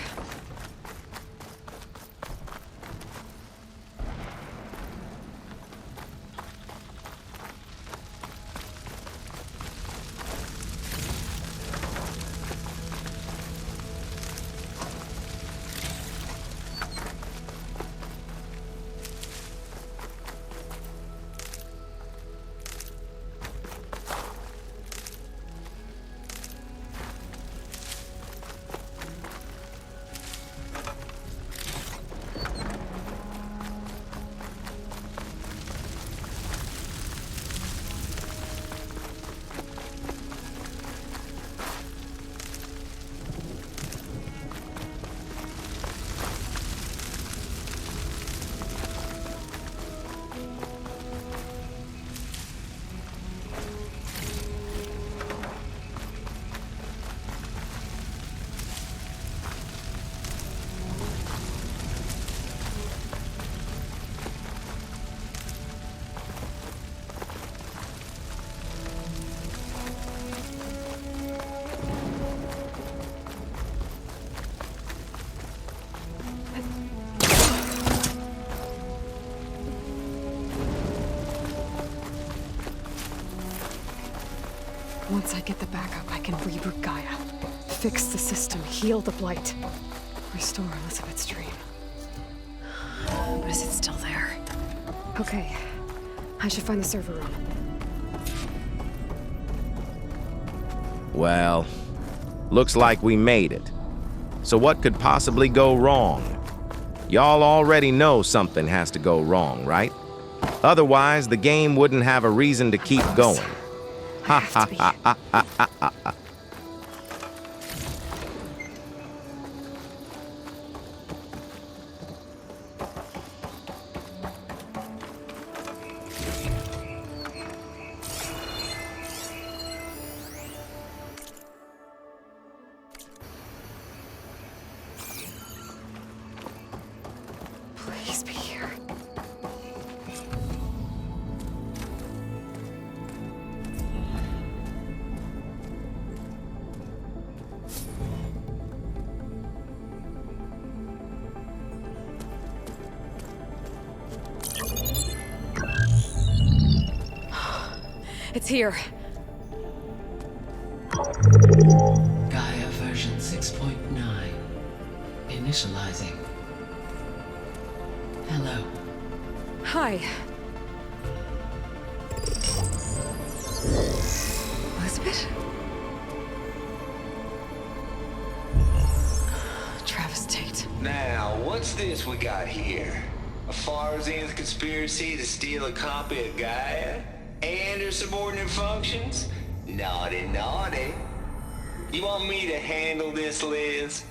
Once I get the backup, I can reboot Gaia. Fix the system, heal the Blight. Restore Elizabeth's dream. But is it still there? Okay. I should find the server room. Well, looks like we made it. So what could possibly go wrong? Y'all already know something has to go wrong, right? Otherwise, the game wouldn't have a reason to keep going. Ha ha ha ha ha ha ha. Please be here. It's here. Gaia version 6.9. Initializing. Hello. Hi. Elizabeth? Travis Tate. Now, what's this we got here? A Farsian's conspiracy to steal a copy of Gaia? And her subordinate functions? Naughty, naughty. You want me to handle this, Liz?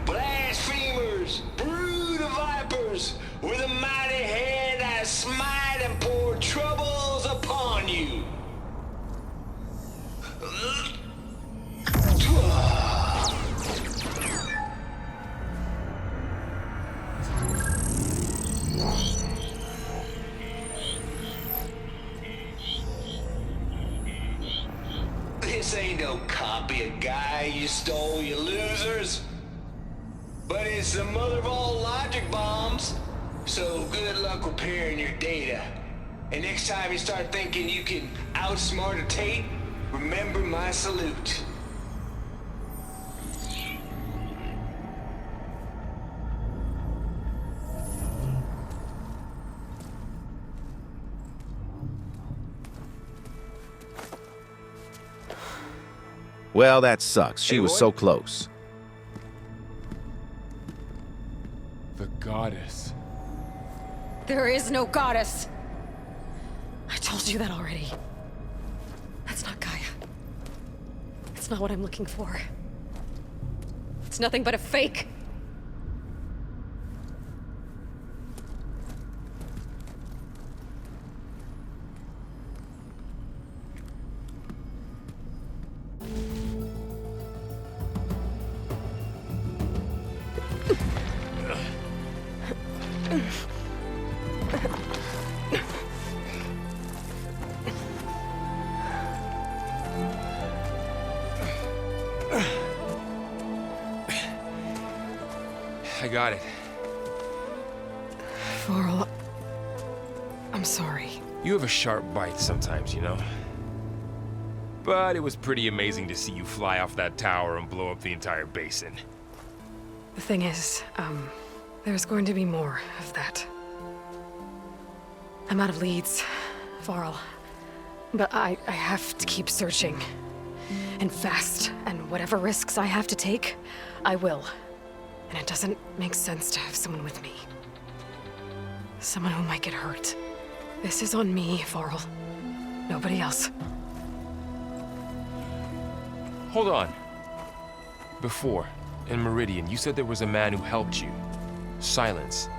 Blasphemers! Brood of vipers! With a mighty hand I smite and pour troubles upon you! This ain't no copy of Gaia you stole, you losers. But it's the mother of all logic bombs. So good luck repairing your data. And next time you start thinking you can outsmart a Tate, remember my salute. Well, that sucks. She was so close. The goddess. There is no goddess. I told you that already. That's not Gaia. It's not what I'm looking for. It's nothing but a fake. I got it. Varl, I'm sorry. You have a sharp bite sometimes, you know? But it was pretty amazing to see you fly off that tower and blow up the entire basin. The thing is, there's going to be more of that. I'm out of leads, Varl. But I have to keep searching. And fast. And whatever risks I have to take, I will. And it doesn't make sense to have someone with me. Someone who might get hurt. This is on me, Varl. Nobody else. Hold on. Before, in Meridian, you said there was a man who helped you. Silence.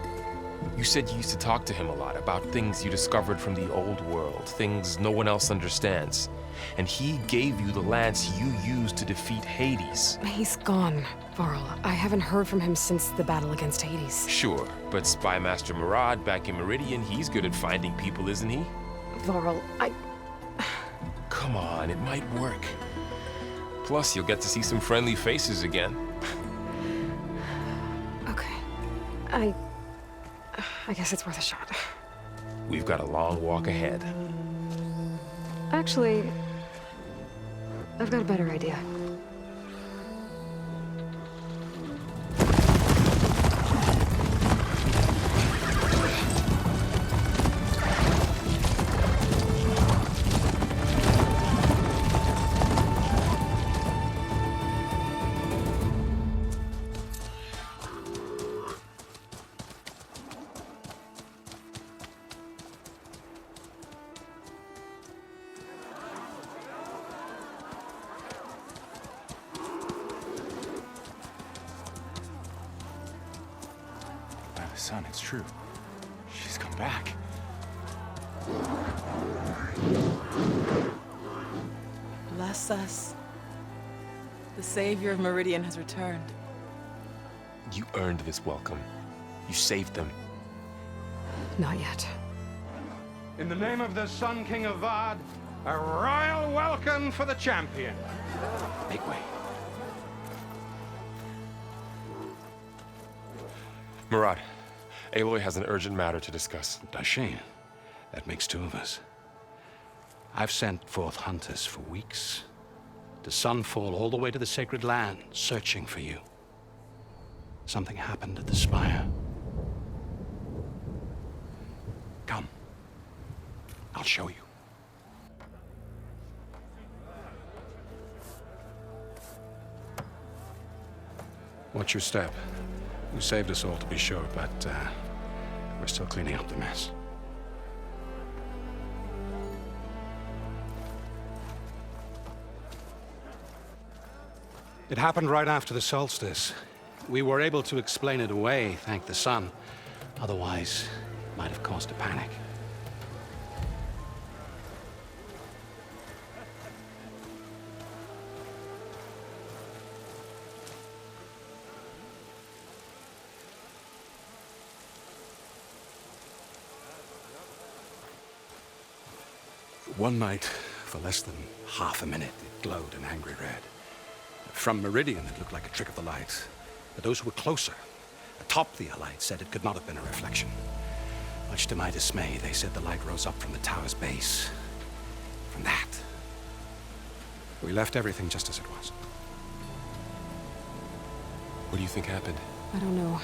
You said you used to talk to him a lot about things you discovered from the old world, things no one else understands. And he gave you the lance you used to defeat Hades. He's gone, Varl. I haven't heard from him since the battle against Hades. Sure, but Spy Master Murad back in Meridian, he's good at finding people, isn't he? Varl, Come on, it might work. Plus, you'll get to see some friendly faces again. Okay. I guess it's worth a shot. We've got a long walk ahead. Actually, I've got a better idea. Son, it's true. She's come back. Bless us. The savior of Meridian has returned. You earned this welcome. You saved them. Not yet. In the name of the Sun King of Vard, a royal welcome for the champion. Make way. Murad, Aloy has an urgent matter to discuss. Does she? That makes two of us. I've sent forth hunters for weeks, to sunfall all the way to the sacred land, searching for you. Something happened at the spire. Come. I'll show you. Watch your step. You saved us all, to be sure, but we're still cleaning up the mess. It happened right after the solstice. We were able to explain it away, thank the sun. Otherwise, it might have caused a panic. One night, for less than half a minute, it glowed an angry red. From Meridian, it looked like a trick of the light. But those who were closer, atop the light, said it could not have been a reflection. Much to my dismay, they said the light rose up from the tower's base. From that. We left everything just as it was. What do you think happened? I don't know.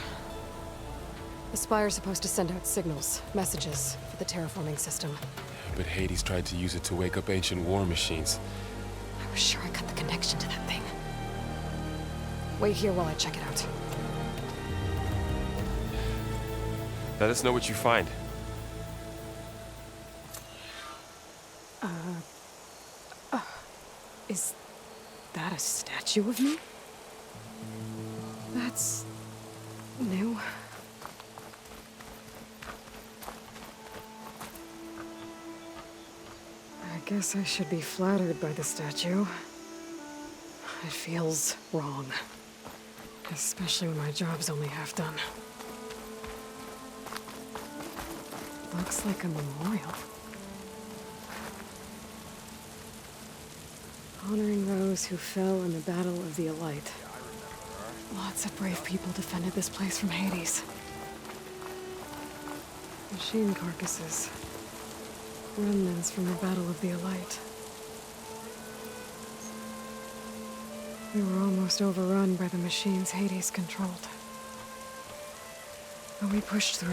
The Spire's supposed to send out signals, messages, for the terraforming system. But Hades tried to use it to wake up ancient war machines. I was sure I got the connection to that thing. Wait here while I check it out. Let us know what you find. Is that a statue of me? That's new. I guess I should be flattered by the statue. It feels wrong. Especially when my job's only half done. Looks like a memorial. Honoring those who fell in the Battle of the Alite. Lots of brave people defended this place from Hades. Machine carcasses. Remnants from the Battle of the Alite. We were almost overrun by the machines Hades controlled. But we pushed through.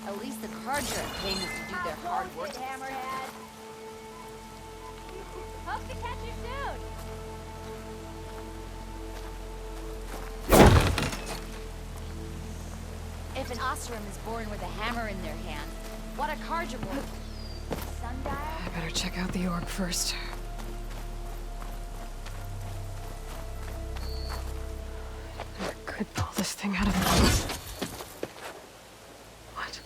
At least the cards are paying us to do their hard work. Hammerhead. Hope to catch you soon. If an Osram is born with a hammer in their hand, what a card you're born with. Sundial? I better check out the orb first. I could pull this thing out of the... What?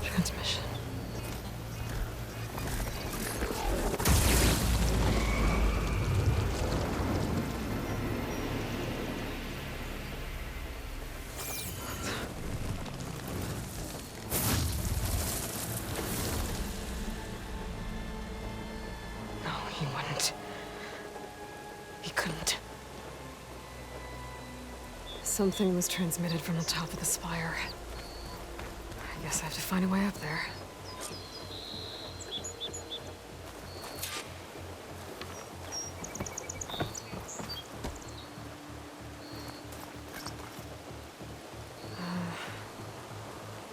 Transmission. Something was transmitted from the top of the spire. I guess I have to find a way up there.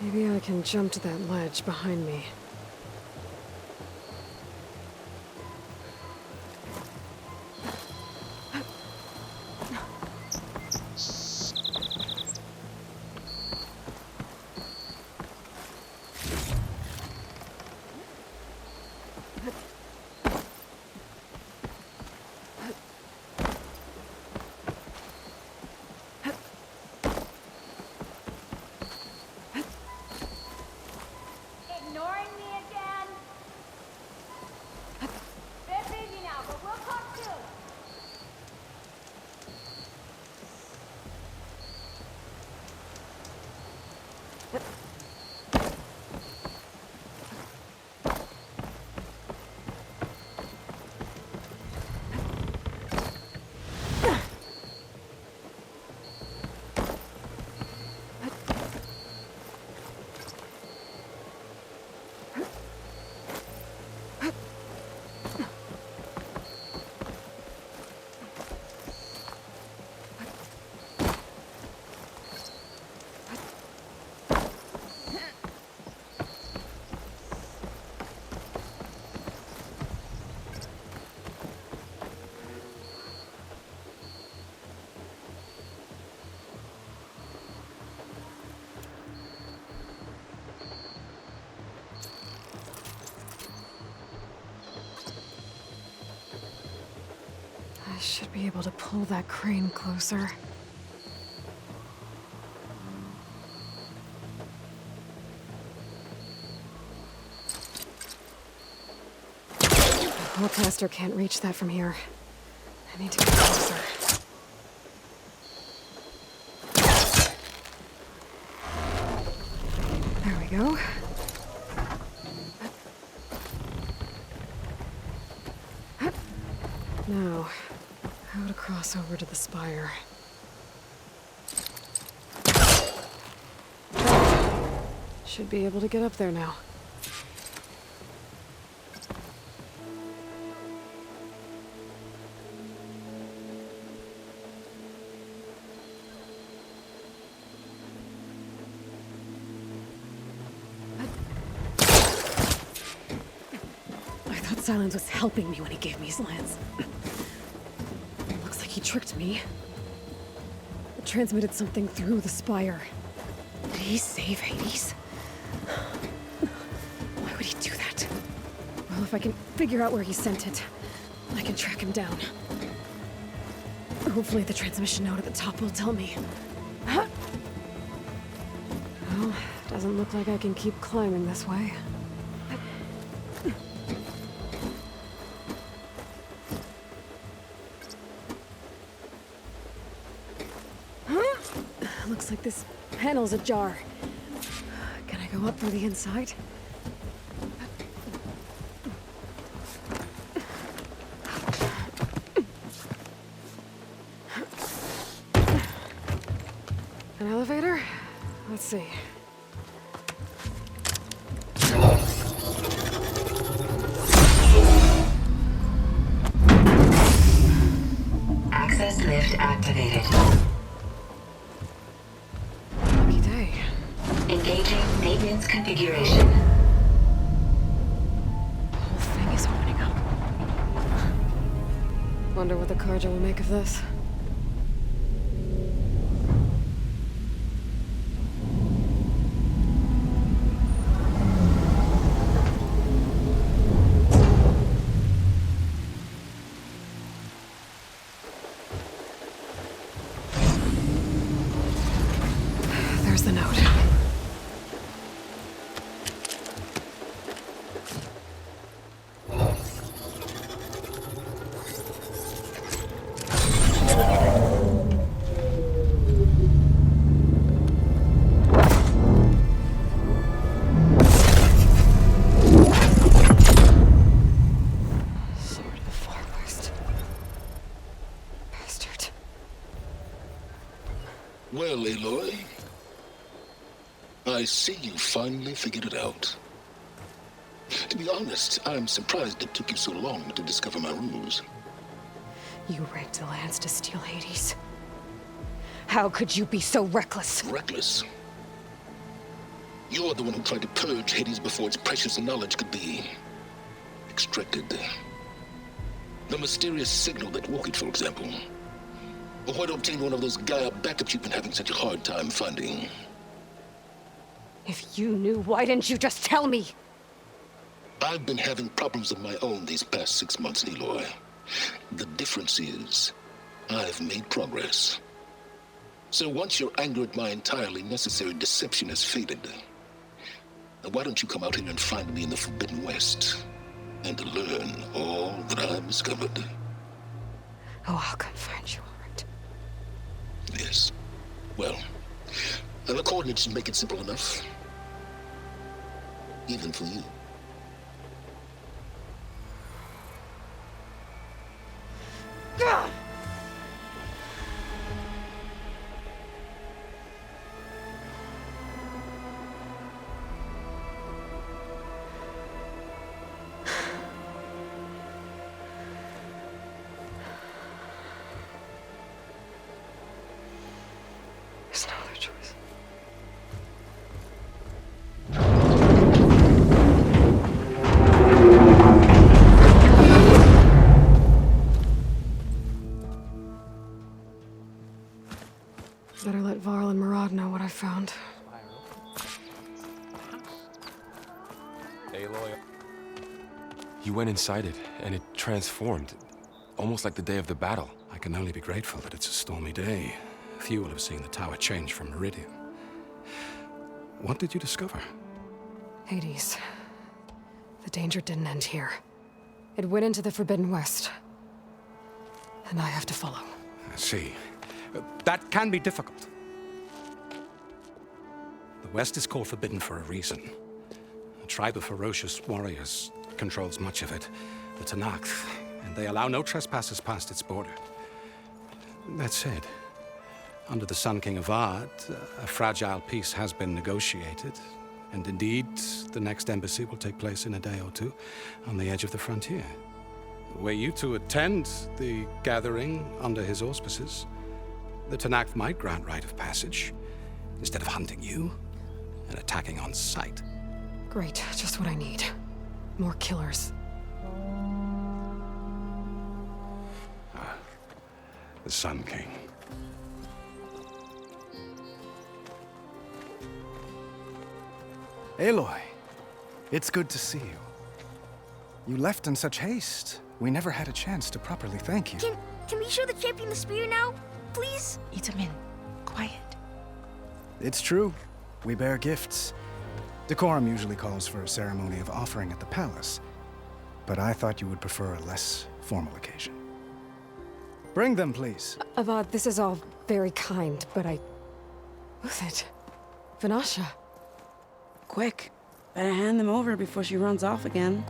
Maybe I can jump to that ledge behind me. Ignoring me again? Bit busy now, but we'll talk soon. I should be able to pull that crane closer. The Hellcaster can't reach that from here. I need to get closer. There we go. Now, how to cross over to the spire. Should be able to get up there now. I thought Silence was helping me when he gave me his lance. Looks like he tricked me. It transmitted something through the spire. Did he save Hades? Why would he do that? Well, if I can figure out where he sent it, I can track him down. Hopefully the transmission node at the top will tell me. Well, doesn't look like I can keep climbing this way. Looks like this panel's ajar. Can I go up through the inside? An elevator? Let's see. Access lift activated. Lucky day. Engaging maintenance configuration. The whole thing is opening up. Wonder what the Carja will make of this. There's the note. Well, Aloy, I see you finally figured it out. To be honest, I'm surprised it took you so long to discover my ruse. You rigged the lands to steal Hades. How could you be so reckless? Reckless? You're the one who tried to purge Hades before its precious knowledge could be extracted. The mysterious signal that woke it, for example. Or why to obtain one of those Gaia backups you've been having such a hard time finding. If you knew, why didn't you just tell me? I've been having problems of my own these past 6 months, Aloy. The difference is, I've made progress. So once your anger at my entirely necessary deception has faded, why don't you come out here and find me in the Forbidden West, and learn all that I've discovered? Oh, I'll come find you, all right. Yes. Well, the coordinates make it simple enough. Even for you. Gah! There's no other choice. Better let Varl and Murad know what I found. Aloy. You went inside it, and it transformed. Almost like the day of the battle. I can only be grateful that it's a stormy day. Few will have seen the tower change from Meridian. What did you discover? Hades. The danger didn't end here. It went into the Forbidden West. And I have to follow. I see. That can be difficult. The West is called Forbidden for a reason. A tribe of ferocious warriors controls much of it, the Tanakh, and they allow no trespassers past its border. That said, under the Sun King of Ard, a fragile peace has been negotiated, and indeed, the next embassy will take place in a day or two on the edge of the frontier. Were you to attend the gathering under his auspices, the Tanakh might grant right of passage, instead of hunting you and attacking on sight. Great, just what I need. More killers. The Sun King. Aloy, it's good to see you. You left in such haste. We never had a chance to properly thank you. Can we show the champion the spear now? Please? Itamin, quiet. It's true. We bear gifts. Decorum usually calls for a ceremony of offering at the palace, but I thought you would prefer a less formal occasion. Bring them, please. Avad, this is all very kind, but Who's it? Vanasha. Quick. Better hand them over before she runs off again.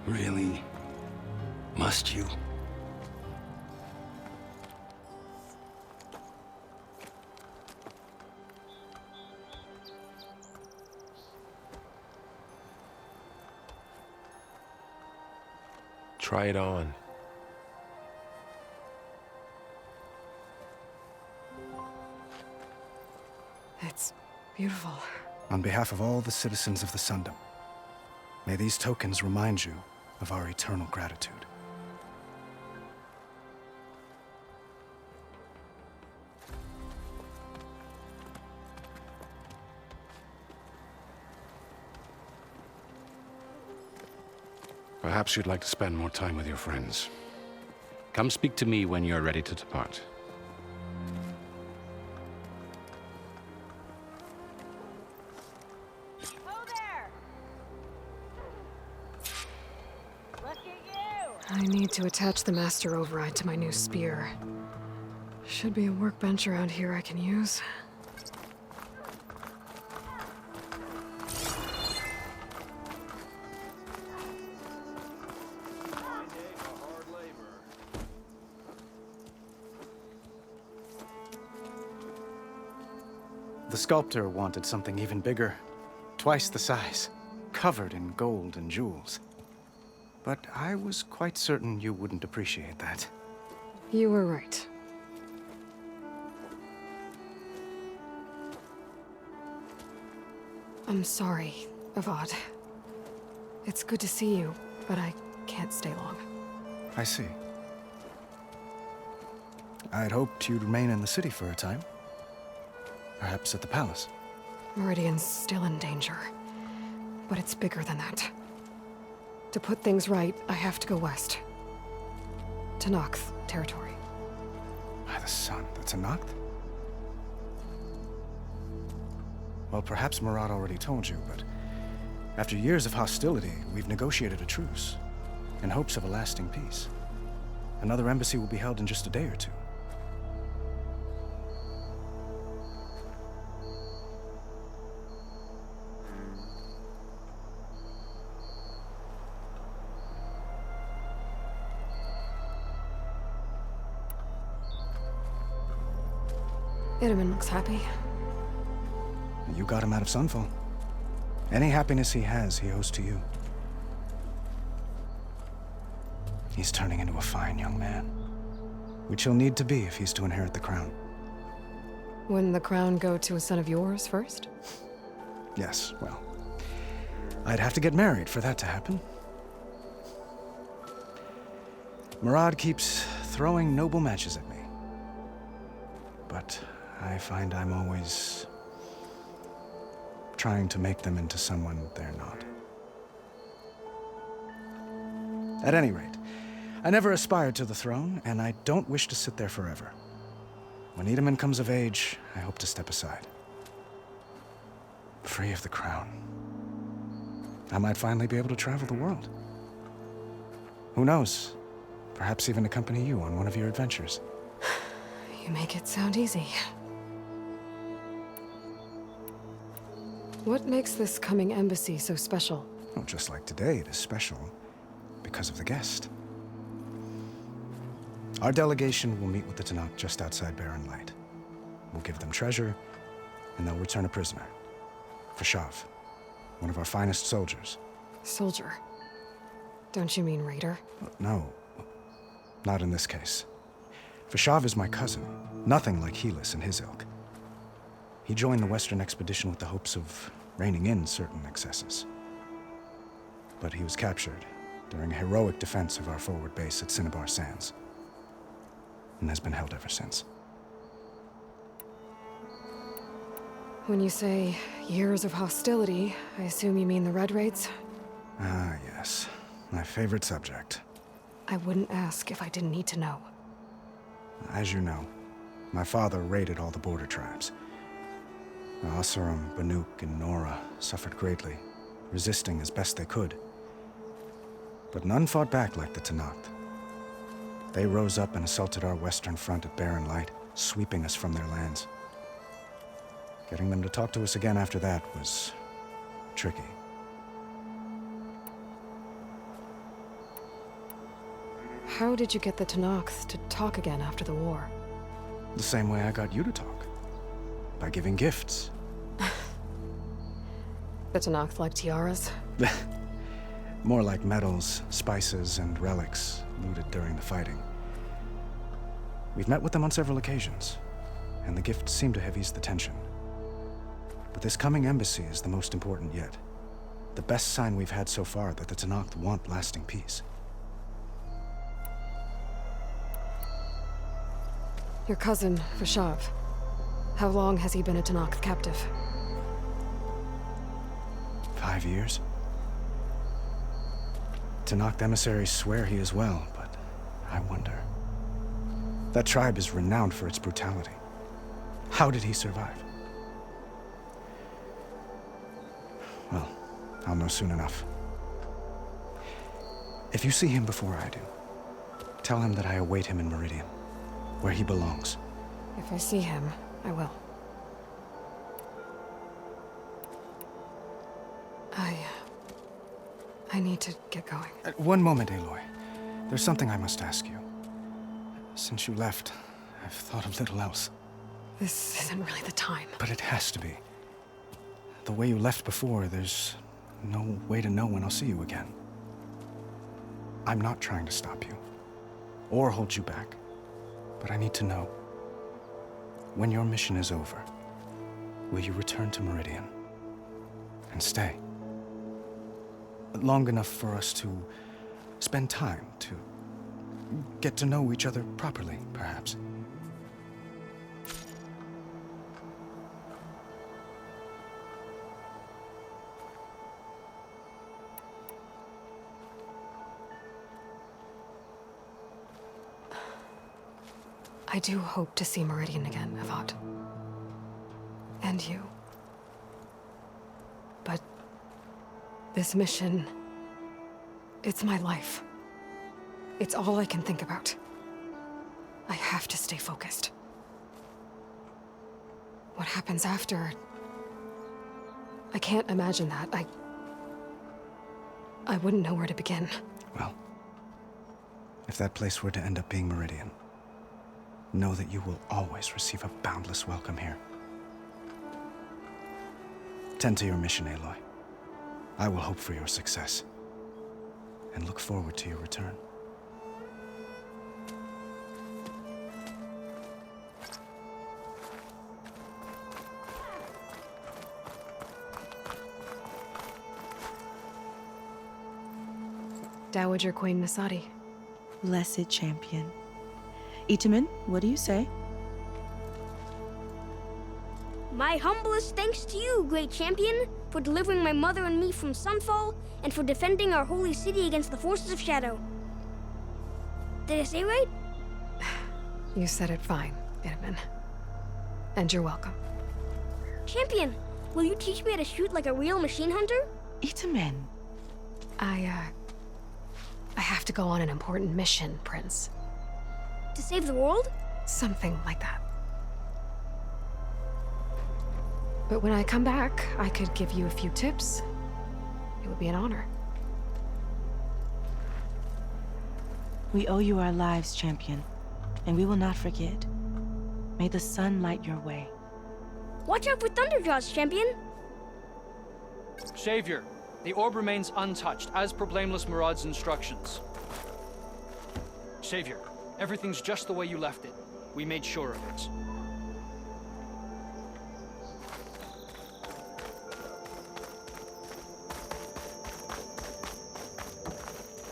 Really? Must you? Try it on. It's beautiful. On behalf of all the citizens of the Sundom, may these tokens remind you of our eternal gratitude. Perhaps you'd like to spend more time with your friends. Come speak to me when you're ready to depart. I need to attach the master override to my new spear. Should be a workbench around here I can use. The sculptor wanted something even bigger, twice the size, covered in gold and jewels. But I was quite certain you wouldn't appreciate that. You were right. I'm sorry, Avad. It's good to see you, but I can't stay long. I see. I'd hoped you'd remain in the city for a time. Perhaps at the palace. Meridian's still in danger, but it's bigger than that. To put things right, I have to go west. To Nox territory. By the sun, that's a Noct? Well, perhaps Murad already told you, but after years of hostility, we've negotiated a truce, in hopes of a lasting peace. Another embassy will be held in just a day or two. Itaman looks happy. You got him out of Sunfall. Any happiness he has, he owes to you. He's turning into a fine young man, which he'll need to be if he's to inherit the crown. Wouldn't the crown go to a son of yours first? Yes, well, I'd have to get married for that to happen. Murad keeps throwing noble matches at me. But I find I'm always trying to make them into someone they're not. At any rate, I never aspired to the throne, and I don't wish to sit there forever. When Itaman comes of age, I hope to step aside. Free of the crown. I might finally be able to travel the world. Who knows? Perhaps even accompany you on one of your adventures. You make it sound easy. What makes this coming embassy so special? Well, just like today, it is special because of the guest. Our delegation will meet with the Tanakh just outside Barren Light. We'll give them treasure, and they'll return a prisoner. Fashav, one of our finest soldiers. Soldier? Don't you mean raider? No, not in this case. Fashav is my cousin, nothing like Helis and his ilk. He joined the Western expedition with the hopes of reining in certain excesses. But he was captured during a heroic defense of our forward base at Cinnabar Sands, and has been held ever since. When you say years of hostility, I assume you mean the Red Raids? Ah, yes. My favorite subject. I wouldn't ask if I didn't need to know. As you know, my father raided all the border tribes. Asurum, Banuk, and Nora suffered greatly, resisting as best they could. But none fought back like the Tanakh. They rose up and assaulted our western front at Barren Light, sweeping us from their lands. Getting them to talk to us again after that was tricky. How did you get the Tanakh to talk again after the war? The same way I got you to talk. By giving gifts. The Tanakh like tiaras? More like medals, spices, and relics looted during the fighting. We've met with them on several occasions, and the gifts seem to have eased the tension. But this coming embassy is the most important yet. The best sign we've had so far that the Tanakh want lasting peace. Your cousin, Fashav. How long has he been a Tanakh captive? 5 years. Tanakh emissaries swear he is well, but I wonder. That tribe is renowned for its brutality. How did he survive? Well, I'll know soon enough. If you see him before I do, tell him that I await him in Meridian, where he belongs. If I see him, I will. I need to get going. One moment, Aloy. There's something I must ask you. Since you left, I've thought of little else. This isn't really the time. But it has to be. The way you left before, there's no way to know when I'll see you again. I'm not trying to stop you, or hold you back, but I need to know, when your mission is over, will you return to Meridian and stay? Long enough for us to spend time, to get to know each other properly, perhaps. I do hope to see Meridian again, Avad. And you. But this mission, it's my life. It's all I can think about. I have to stay focused. What happens after? I can't imagine that. I wouldn't know where to begin. Well, if that place were to end up being Meridian, know that you will always receive a boundless welcome here. Tend to your mission, Aloy. I will hope for your success, and look forward to your return. Dowager Queen Nasadi. Blessed champion. Itamen, what do you say? My humblest thanks to you, great champion, for delivering my mother and me from Sunfall, and for defending our holy city against the forces of Shadow. Did I say right? You said it fine, Itamen. And you're welcome. Champion, will you teach me how to shoot like a real machine hunter? Itamen. I have to go on an important mission, Prince. To save the world? Something like that. But when I come back, I could give you a few tips. It would be an honor. We owe you our lives, champion, and we will not forget. May the sun light your way. Watch out for Thunderjaws, champion! Savior, the orb remains untouched, as per Blameless Murad's instructions. Savior, everything's just the way you left it. We made sure of it.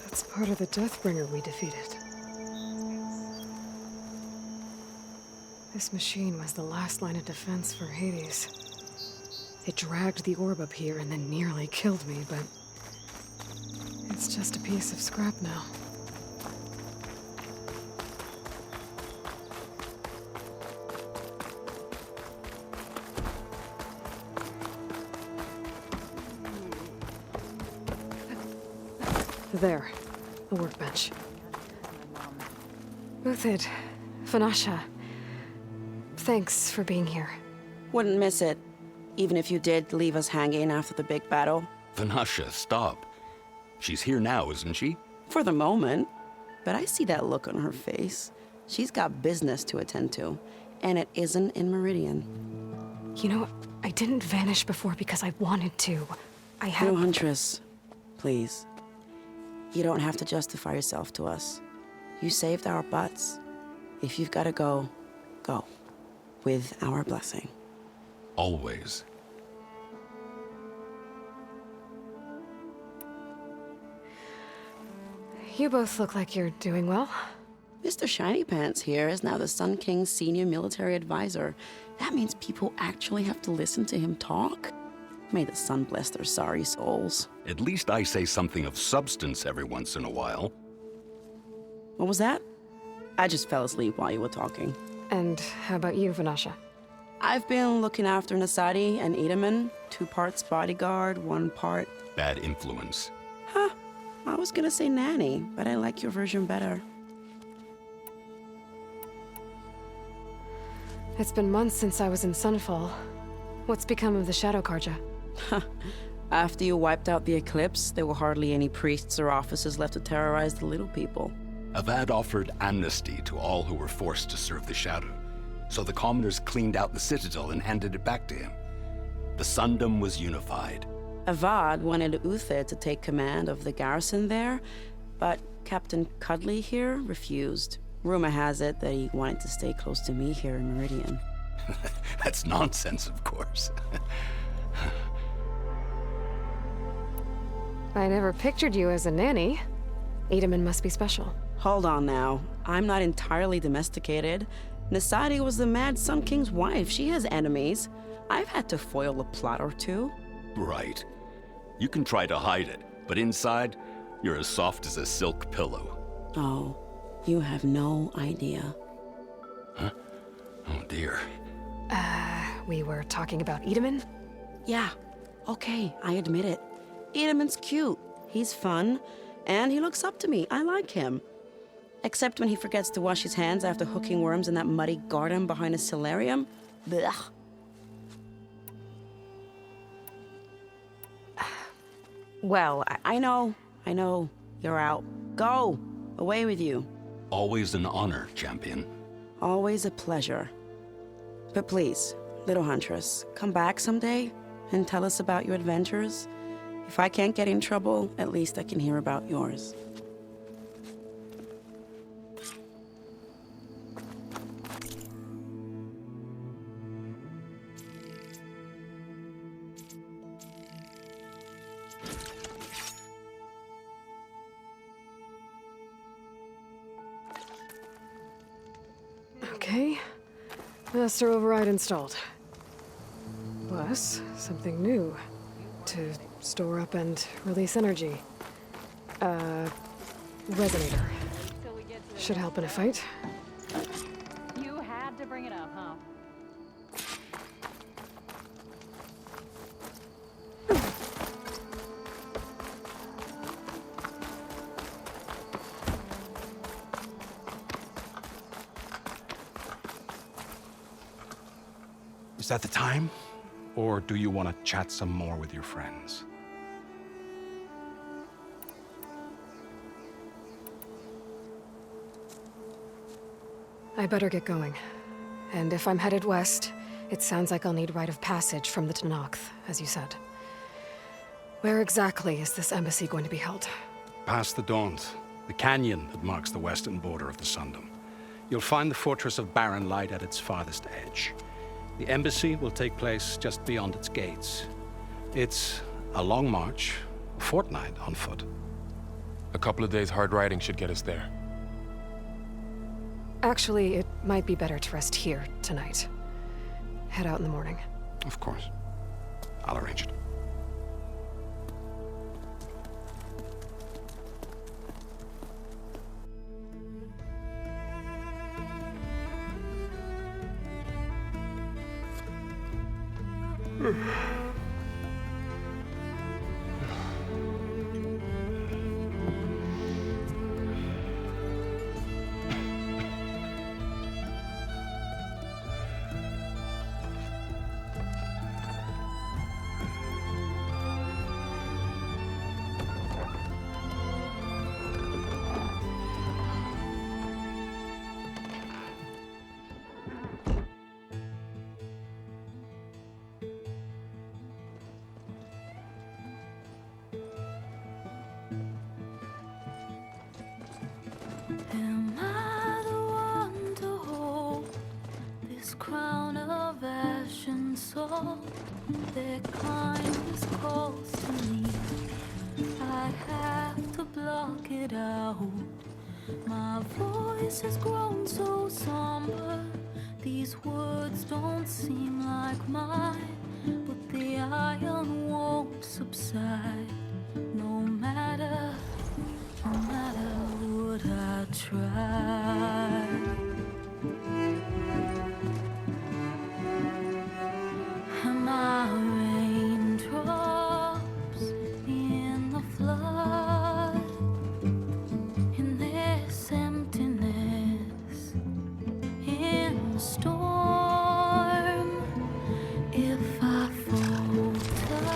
That's part of the Deathbringer we defeated. This machine was the last line of defense for Hades. It dragged the orb up here and then nearly killed me, but it's just a piece of scrap now. There, the workbench. Uthid, Vanasha, thanks for being here. Wouldn't miss it, even if you did leave us hanging after the big battle. Vanasha, stop. She's here now, isn't she? For the moment. But I see that look on her face. She's got business to attend to, and it isn't in Meridian. You know, I didn't vanish before because I wanted to. No, Huntress. Please. You don't have to justify yourself to us. You saved our butts. If you've got to go, go. With our blessing. Always. You both look like you're doing well. Mr. Shiny Pants here is now the Sun King's senior military advisor. That means people actually have to listen to him talk? May the sun bless their sorry souls. At least I say something of substance every once in a while. What was that? I just fell asleep while you were talking. And how about you, Vanasha? I've been looking after Nasadi and Itamen. 2 parts bodyguard, 1 part... Bad influence. Huh. I was gonna say nanny, but I like your version better. It's been months since I was in Sunfall. What's become of the Shadow Karja? After you wiped out the Eclipse, there were hardly any priests or officers left to terrorize the little people. Avad offered amnesty to all who were forced to serve the Shadow. So the commoners cleaned out the citadel and handed it back to him. The Sundom was unified. Avad wanted Uther to take command of the garrison there, but Captain Cudley here refused. Rumor has it that he wanted to stay close to me here in Meridian. That's nonsense, of course. I never pictured you as a nanny. Edaman must be special. Hold on now. I'm not entirely domesticated. Nasadi was the Mad Sun King's wife. She has enemies. I've had to foil a plot or two. Right. You can try to hide it, but inside, you're as soft as a silk pillow. Oh, you have no idea. Huh? Oh dear. We were talking about Edaman? Yeah, okay, I admit it. Edaman's cute. He's fun, and he looks up to me. I like him. Except when he forgets to wash his hands after hooking worms in that muddy garden behind a solarium. Blech. Well, I know. You're out. Go! Away with you. Always an honor, champion. Always a pleasure. But please, little huntress, come back someday and tell us about your adventures. If I can't get in trouble, at least I can hear about yours. Okay. Master override installed. Plus, something new. To store up and release energy. Resonator. Should help in a fight. You had to bring it up, huh? Is that the time? Or do you want to chat some more with your friends? I better get going. And if I'm headed west, it sounds like I'll need rite of passage from the Tenakth, as you said. Where exactly is this embassy going to be held? Past the Daunt, the canyon that marks the western border of the Sundom. You'll find the fortress of Barren Light at its farthest edge. The embassy will take place just beyond its gates. It's a long march, a fortnight on foot. A couple of days hard riding should get us there. Actually, it might be better to rest here tonight. Head out in the morning. Of course. I'll arrange it. Am I the one to hold this crown of ash and salt? Their kindness calls to me. I have to block it out. My voice has grown so somber. These words don't seem like mine, but the iron won't subside. No matter what I try. Am I raindrops in the flood? In this emptiness, in the storm. If I falter,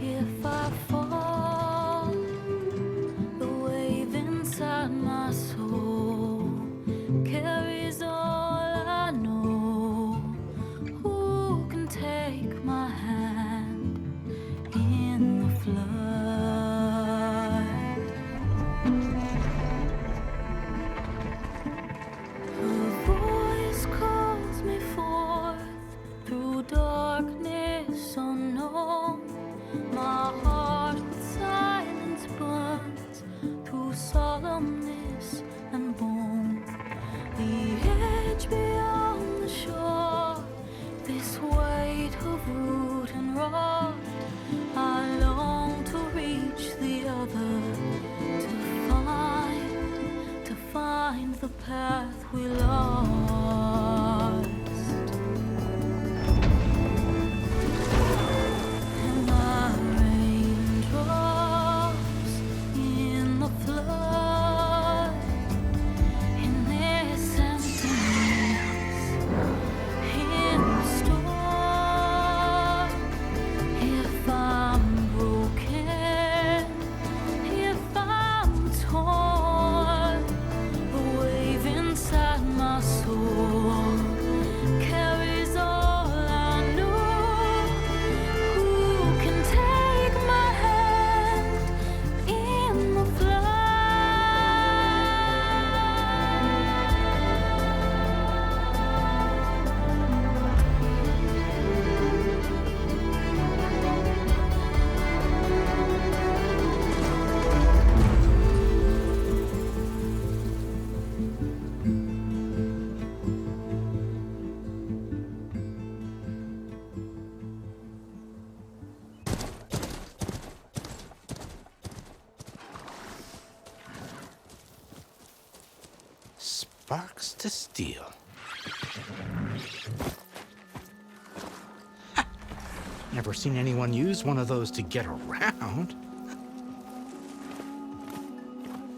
if I fall, the wave inside my soul carries all I sparks to steel. Never seen anyone use one of those to get around.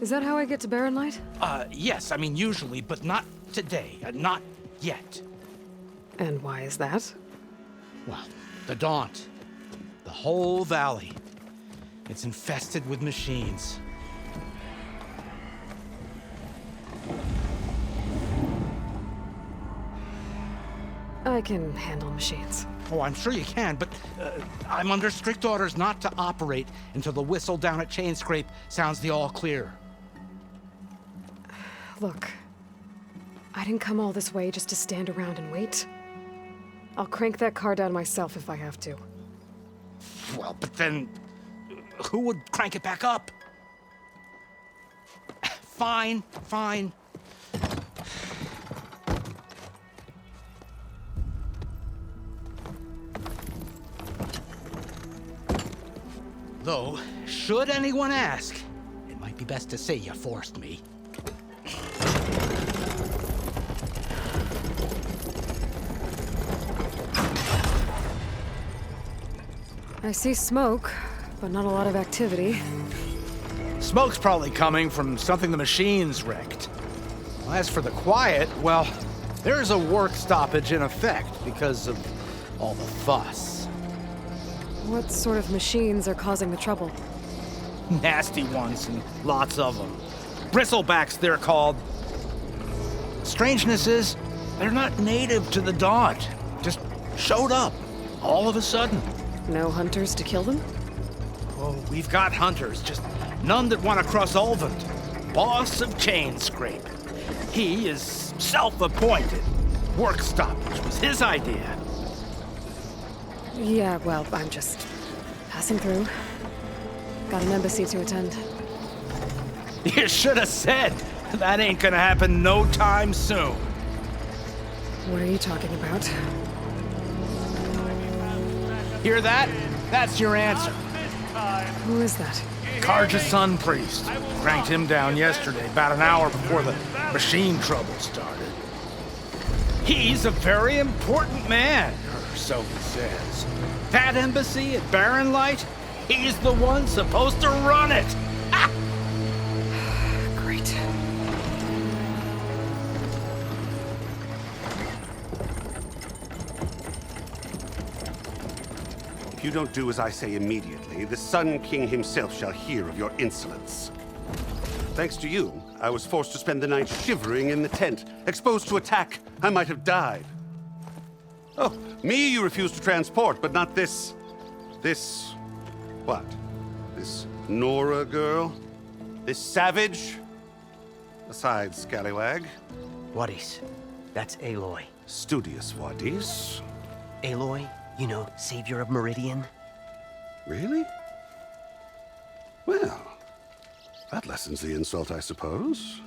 Is that how I get to Barren Light? Yes, I mean usually, but not today. Not yet. And why is that? Well, the Daunt. The whole valley. It's infested with machines. I can handle machines. Oh, I'm sure you can, but I'm under strict orders not to operate until the whistle down at Chainscrape sounds the all clear. Look, I didn't come all this way just to stand around and wait. I'll crank that car down myself if I have to. Well, but then who would crank it back up? Fine, fine. Though, should anyone ask, it might be best to say you forced me. I see smoke, but not a lot of activity. Smoke's probably coming from something the machines wrecked. As for the quiet, well, there's a work stoppage in effect because of all the fuss. What sort of machines are causing the trouble? Nasty ones, and lots of them. Bristlebacks, they're called. Strangeness is, they're not native to the Daunt. Just showed up, all of a sudden. No hunters to kill them? Oh, we've got hunters, just none that want to cross Ulvund. Boss of Chainscrape. He is self-appointed. Work stoppage was his idea. Yeah, well, I'm just passing through. Got an embassy to attend. You should have said. That ain't gonna happen no time soon. What are you talking about? Hear that? That's your answer. Who is that? Karja Sun Priest. Cranked him down yesterday, about an hour before the machine trouble started. He's a very important man, or so he says. That embassy at Barren Light, he's the one supposed to run it. Ah! Great. If you don't do as I say immediately, the Sun King himself shall hear of your insolence. Thanks to you, I was forced to spend the night shivering in the tent. Exposed to attack, I might have died. Oh, me you refuse to transport, but not this... what? This Nora girl? This savage? Besides, scallywag. Wadis. That's Aloy. Studious Wadis. Aloy, you know, savior of Meridian. Really? Well, that lessens the insult, I suppose.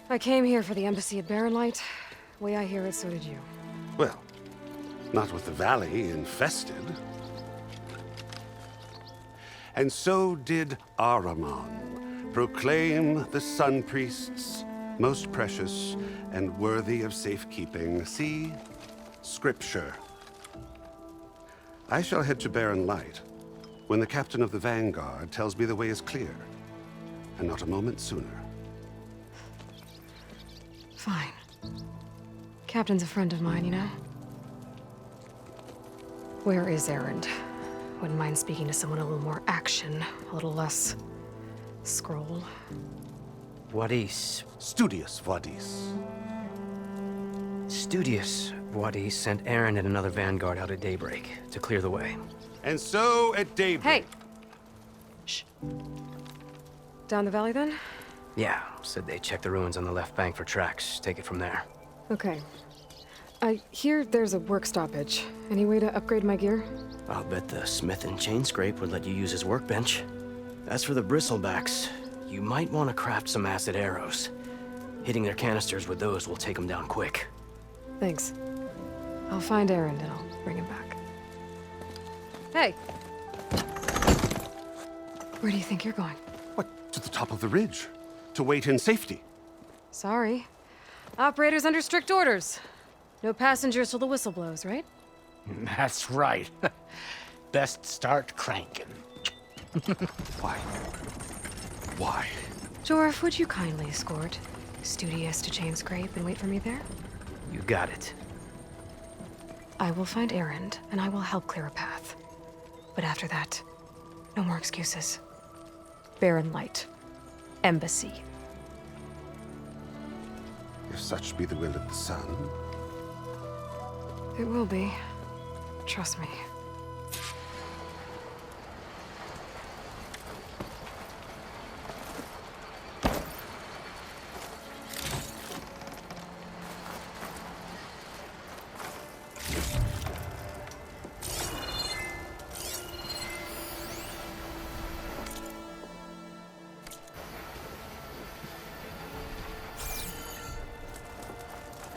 I came here for the embassy at Barren Light. Way I hear it, so did you. Well, not with the valley infested. And so did Ahriman proclaim the Sun Priests most precious and worthy of safekeeping. See? Scripture. I shall head to Barren Light when the captain of the Vanguard tells me the way is clear, and not a moment sooner. Fine. Captain's a friend of mine, you know? Where is Erend? Wouldn't mind speaking to someone a little more action, a little less scroll. Wadis. Studious Wadis. Studious Wadis sent Aaron and another Vanguard out at daybreak to clear the way. And so at daybreak... Hey! Shh. Down the valley, then? Yeah, said they checked the ruins on the left bank for tracks. Take it from there. Okay. I hear there's a work stoppage. Any way to upgrade my gear? I'll bet the smith in Chainscrape would let you use his workbench. As for the bristlebacks, you might want to craft some acid arrows. Hitting their canisters with those will take them down quick. Thanks. I'll find Erend and I'll bring him back. Hey! Where do you think you're going? What? To the top of the ridge. To wait in safety. Sorry. Operator's under strict orders. No passengers till the whistle blows, right? That's right. Best start cranking. Why? Why? Jorf, would you kindly escort Studious to Chain Scrape and wait for me there? You got it. I will find Erend, and I will help clear a path. But after that, no more excuses. Barren Light. Embassy. If such be the will of the sun. It will be. Trust me.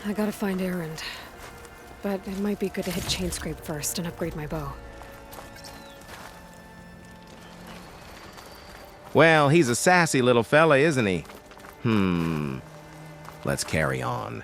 I gotta find Erend. But it might be good to hit Chain Scrape first and upgrade my bow. Well, he's a sassy little fella, isn't he? Let's carry on.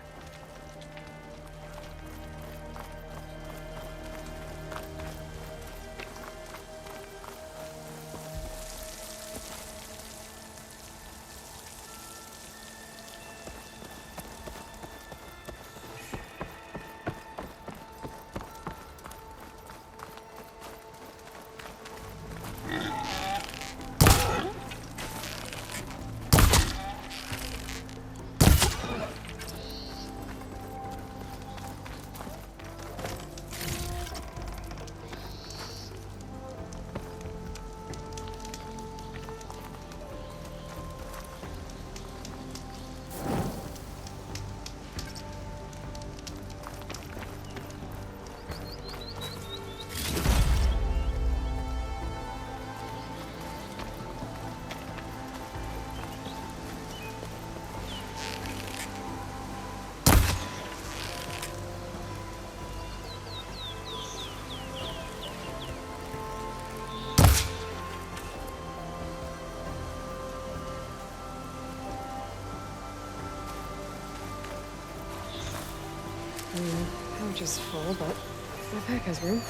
Pouch is full, but my pack has room.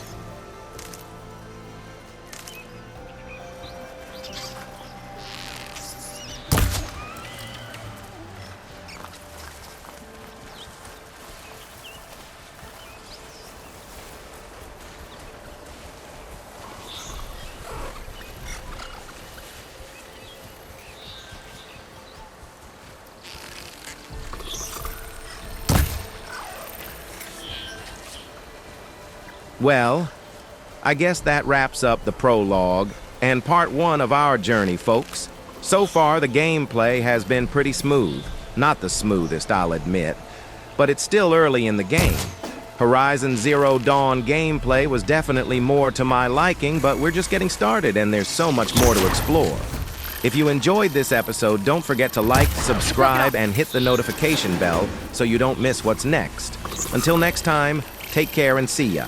Well, I guess that wraps up the prologue and part 1 of our journey, folks. So far, the gameplay has been pretty smooth. Not the smoothest, I'll admit, but it's still early in the game. Horizon Zero Dawn gameplay was definitely more to my liking, but we're just getting started and there's so much more to explore. If you enjoyed this episode, don't forget to like, subscribe, and hit the notification bell so you don't miss what's next. Until next time, take care and see ya.